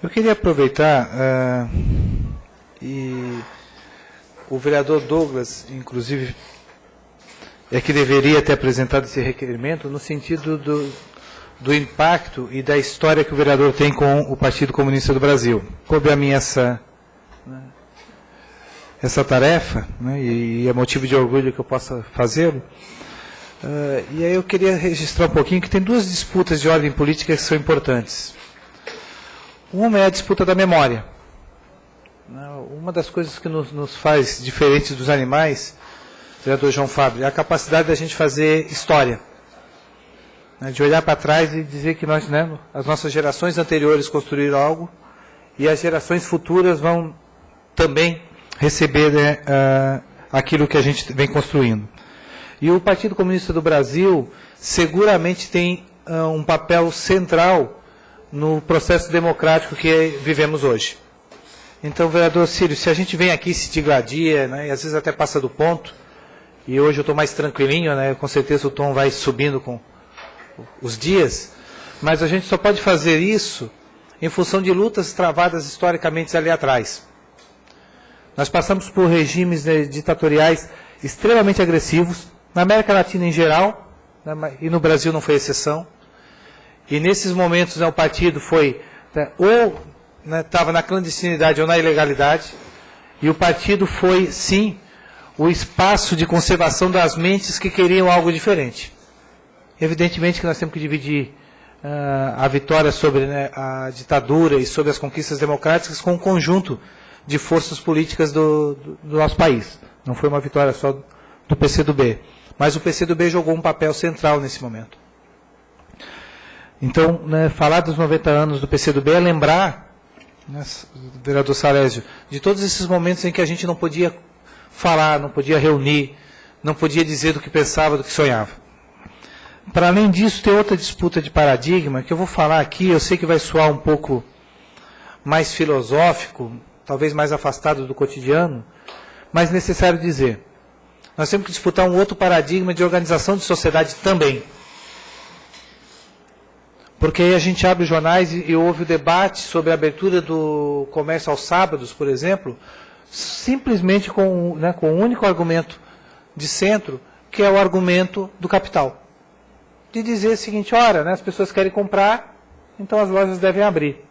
Eu queria aproveitar, e o vereador Douglas, inclusive, é que deveria ter apresentado esse requerimento no sentido do impacto e da história que o vereador tem com o Partido Comunista do Brasil. Coube a mim essa tarefa, né, e é motivo de orgulho que eu possa fazê-lo. E aí eu queria registrar um pouquinho que tem duas disputas de ordem política que são importantes. Uma é a disputa da memória. Uma das coisas que nos faz diferentes dos animais, vereador João Fábio, é a capacidade da gente fazer história. De olhar para trás e dizer que nós, as nossas gerações anteriores construíram algo e as gerações futuras vão também receber aquilo que a gente vem construindo. E o Partido Comunista do Brasil seguramente tem um papel central no processo democrático que vivemos hoje. Então, vereador Círio, se a gente vem aqui, se digladia, e às vezes até passa do ponto, e hoje eu estou mais tranquilinho, com certeza o tom vai subindo com os dias, mas a gente só pode fazer isso em função de lutas travadas historicamente ali atrás. Nós passamos por regimes ditatoriais extremamente agressivos, na América Latina em geral, e no Brasil não foi exceção. E nesses momentos o partido foi, ou estava na clandestinidade ou na ilegalidade, e o partido foi, sim, o espaço de conservação das mentes que queriam algo diferente. Evidentemente que nós temos que dividir a vitória sobre a ditadura e sobre as conquistas democráticas com um conjunto de forças políticas do nosso país. Não foi uma vitória só do PCdoB. Mas o PCdoB jogou um papel central nesse momento. Então, falar dos 90 anos do PCdoB é lembrar, vereador Salésio, de todos esses momentos em que a gente não podia falar, não podia reunir, não podia dizer do que pensava, do que sonhava. Para além disso, tem outra disputa de paradigma que eu vou falar aqui, eu sei que vai soar um pouco mais filosófico, talvez mais afastado do cotidiano, mas necessário dizer. Nós temos que disputar um outro paradigma de organização de sociedade também. Porque aí a gente abre os jornais e ouve o debate sobre a abertura do comércio aos sábados, por exemplo, simplesmente com um único argumento de centro, que é o argumento do capital. De dizer o seguinte, ora, as pessoas querem comprar, então as lojas devem abrir.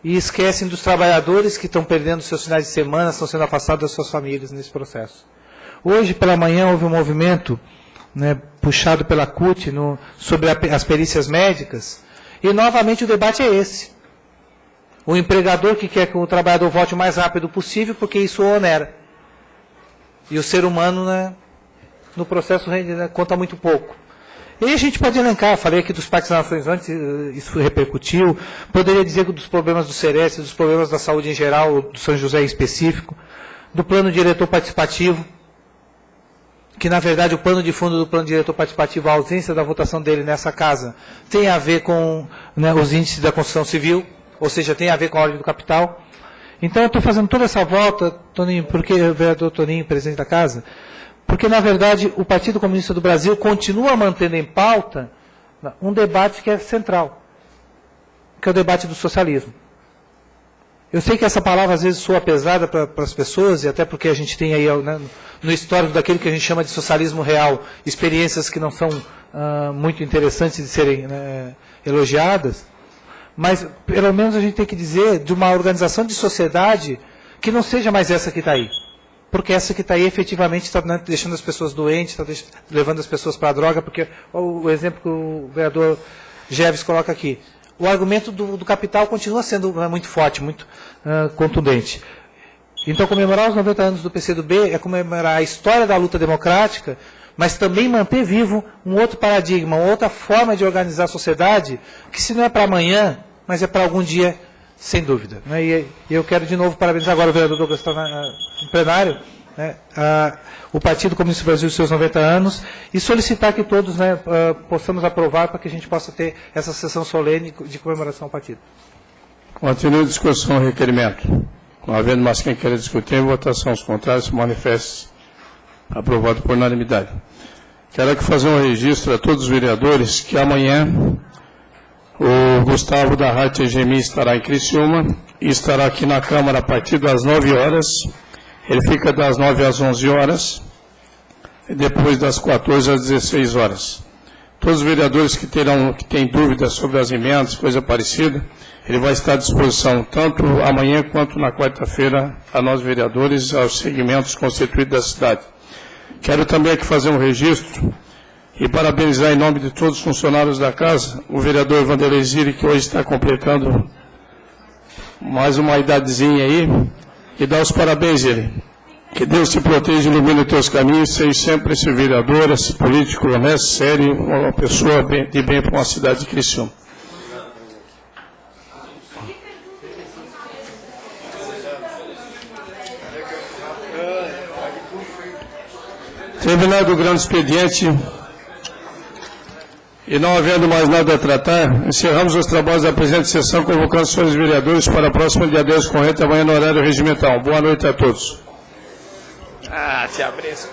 E esquecem dos trabalhadores que estão perdendo seus finais de semana, estão sendo afastados das suas famílias nesse processo. Hoje, pela manhã, houve um movimento puxado pela CUT sobre as perícias médicas, e novamente o debate é esse. O empregador que quer que o trabalhador volte o mais rápido possível, porque isso o onera. E o ser humano, no processo, conta muito pouco. E aí a gente pode elencar, falei aqui dos Parques das Nações antes, isso repercutiu, poderia dizer dos problemas do Sereste, dos problemas da saúde em geral, do São José em específico, do plano diretor participativo, que na verdade o pano de fundo do plano diretor participativo, a ausência da votação dele nessa casa, tem a ver com, né, os índices da construção civil, ou seja, tem a ver com a ordem do capital. Então eu estou fazendo toda essa volta, Toninho, porque o vereador Toninho, presidente da casa, porque na verdade o Partido Comunista do Brasil continua mantendo em pauta um debate que é central, que é o debate do socialismo. Eu sei que essa palavra às vezes soa pesada para as pessoas, e até porque a gente tem aí, né, no histórico daquilo que a gente chama de socialismo real, experiências que não são muito interessantes de serem, né, elogiadas, mas pelo menos a gente tem que dizer de uma organização de sociedade que não seja mais essa que está aí. Porque essa que está aí efetivamente está, né, deixando as pessoas doentes, está levando as pessoas para a droga, porque o exemplo que o vereador Geves coloca aqui. O argumento do capital continua sendo muito forte, muito contundente. Então, comemorar os 90 anos do PCdoB é comemorar a história da luta democrática, mas também manter vivo um outro paradigma, uma outra forma de organizar a sociedade, que se não é para amanhã, mas é para algum dia, sem dúvida. Né? E eu quero de novo parabenizar agora o vereador Douglas está no plenário, né, o Partido Comunista do Brasil e seus 90 anos, e solicitar que todos, né, possamos aprovar para que a gente possa ter essa sessão solene de comemoração ao partido. Continua a discussão o requerimento. Não havendo mais quem queira discutir, em votação os contrários se manifestem. Aprovado por unanimidade. Quero aqui fazer um registro a todos os vereadores que amanhã o Gustavo da Rádio EGMI estará em Criciúma e estará aqui na Câmara a partir das 9 horas. Ele fica das 9 às 11 horas e depois das 14 às 16 horas. Todos os vereadores que têm dúvidas sobre as emendas, coisa parecida, ele vai estar à disposição tanto amanhã quanto na quarta-feira a nós vereadores, aos segmentos constituídos da cidade. Quero também aqui fazer um registro e parabenizar em nome de todos os funcionários da casa, o vereador Vanderlei Ziri, que hoje está completando mais uma idadezinha aí, e dar os parabéns, Ziri. Que Deus te proteja e ilumine os teus caminhos, seja sempre esse vereador, esse político honesto, sério, uma pessoa de bem para uma cidade de Criciúma. Terminado o grande expediente e não havendo mais nada a tratar, encerramos os trabalhos da presente sessão, convocando os senhores vereadores para a próxima dia 10 corrente, amanhã no horário regimental. Boa noite a todos. Te abraço.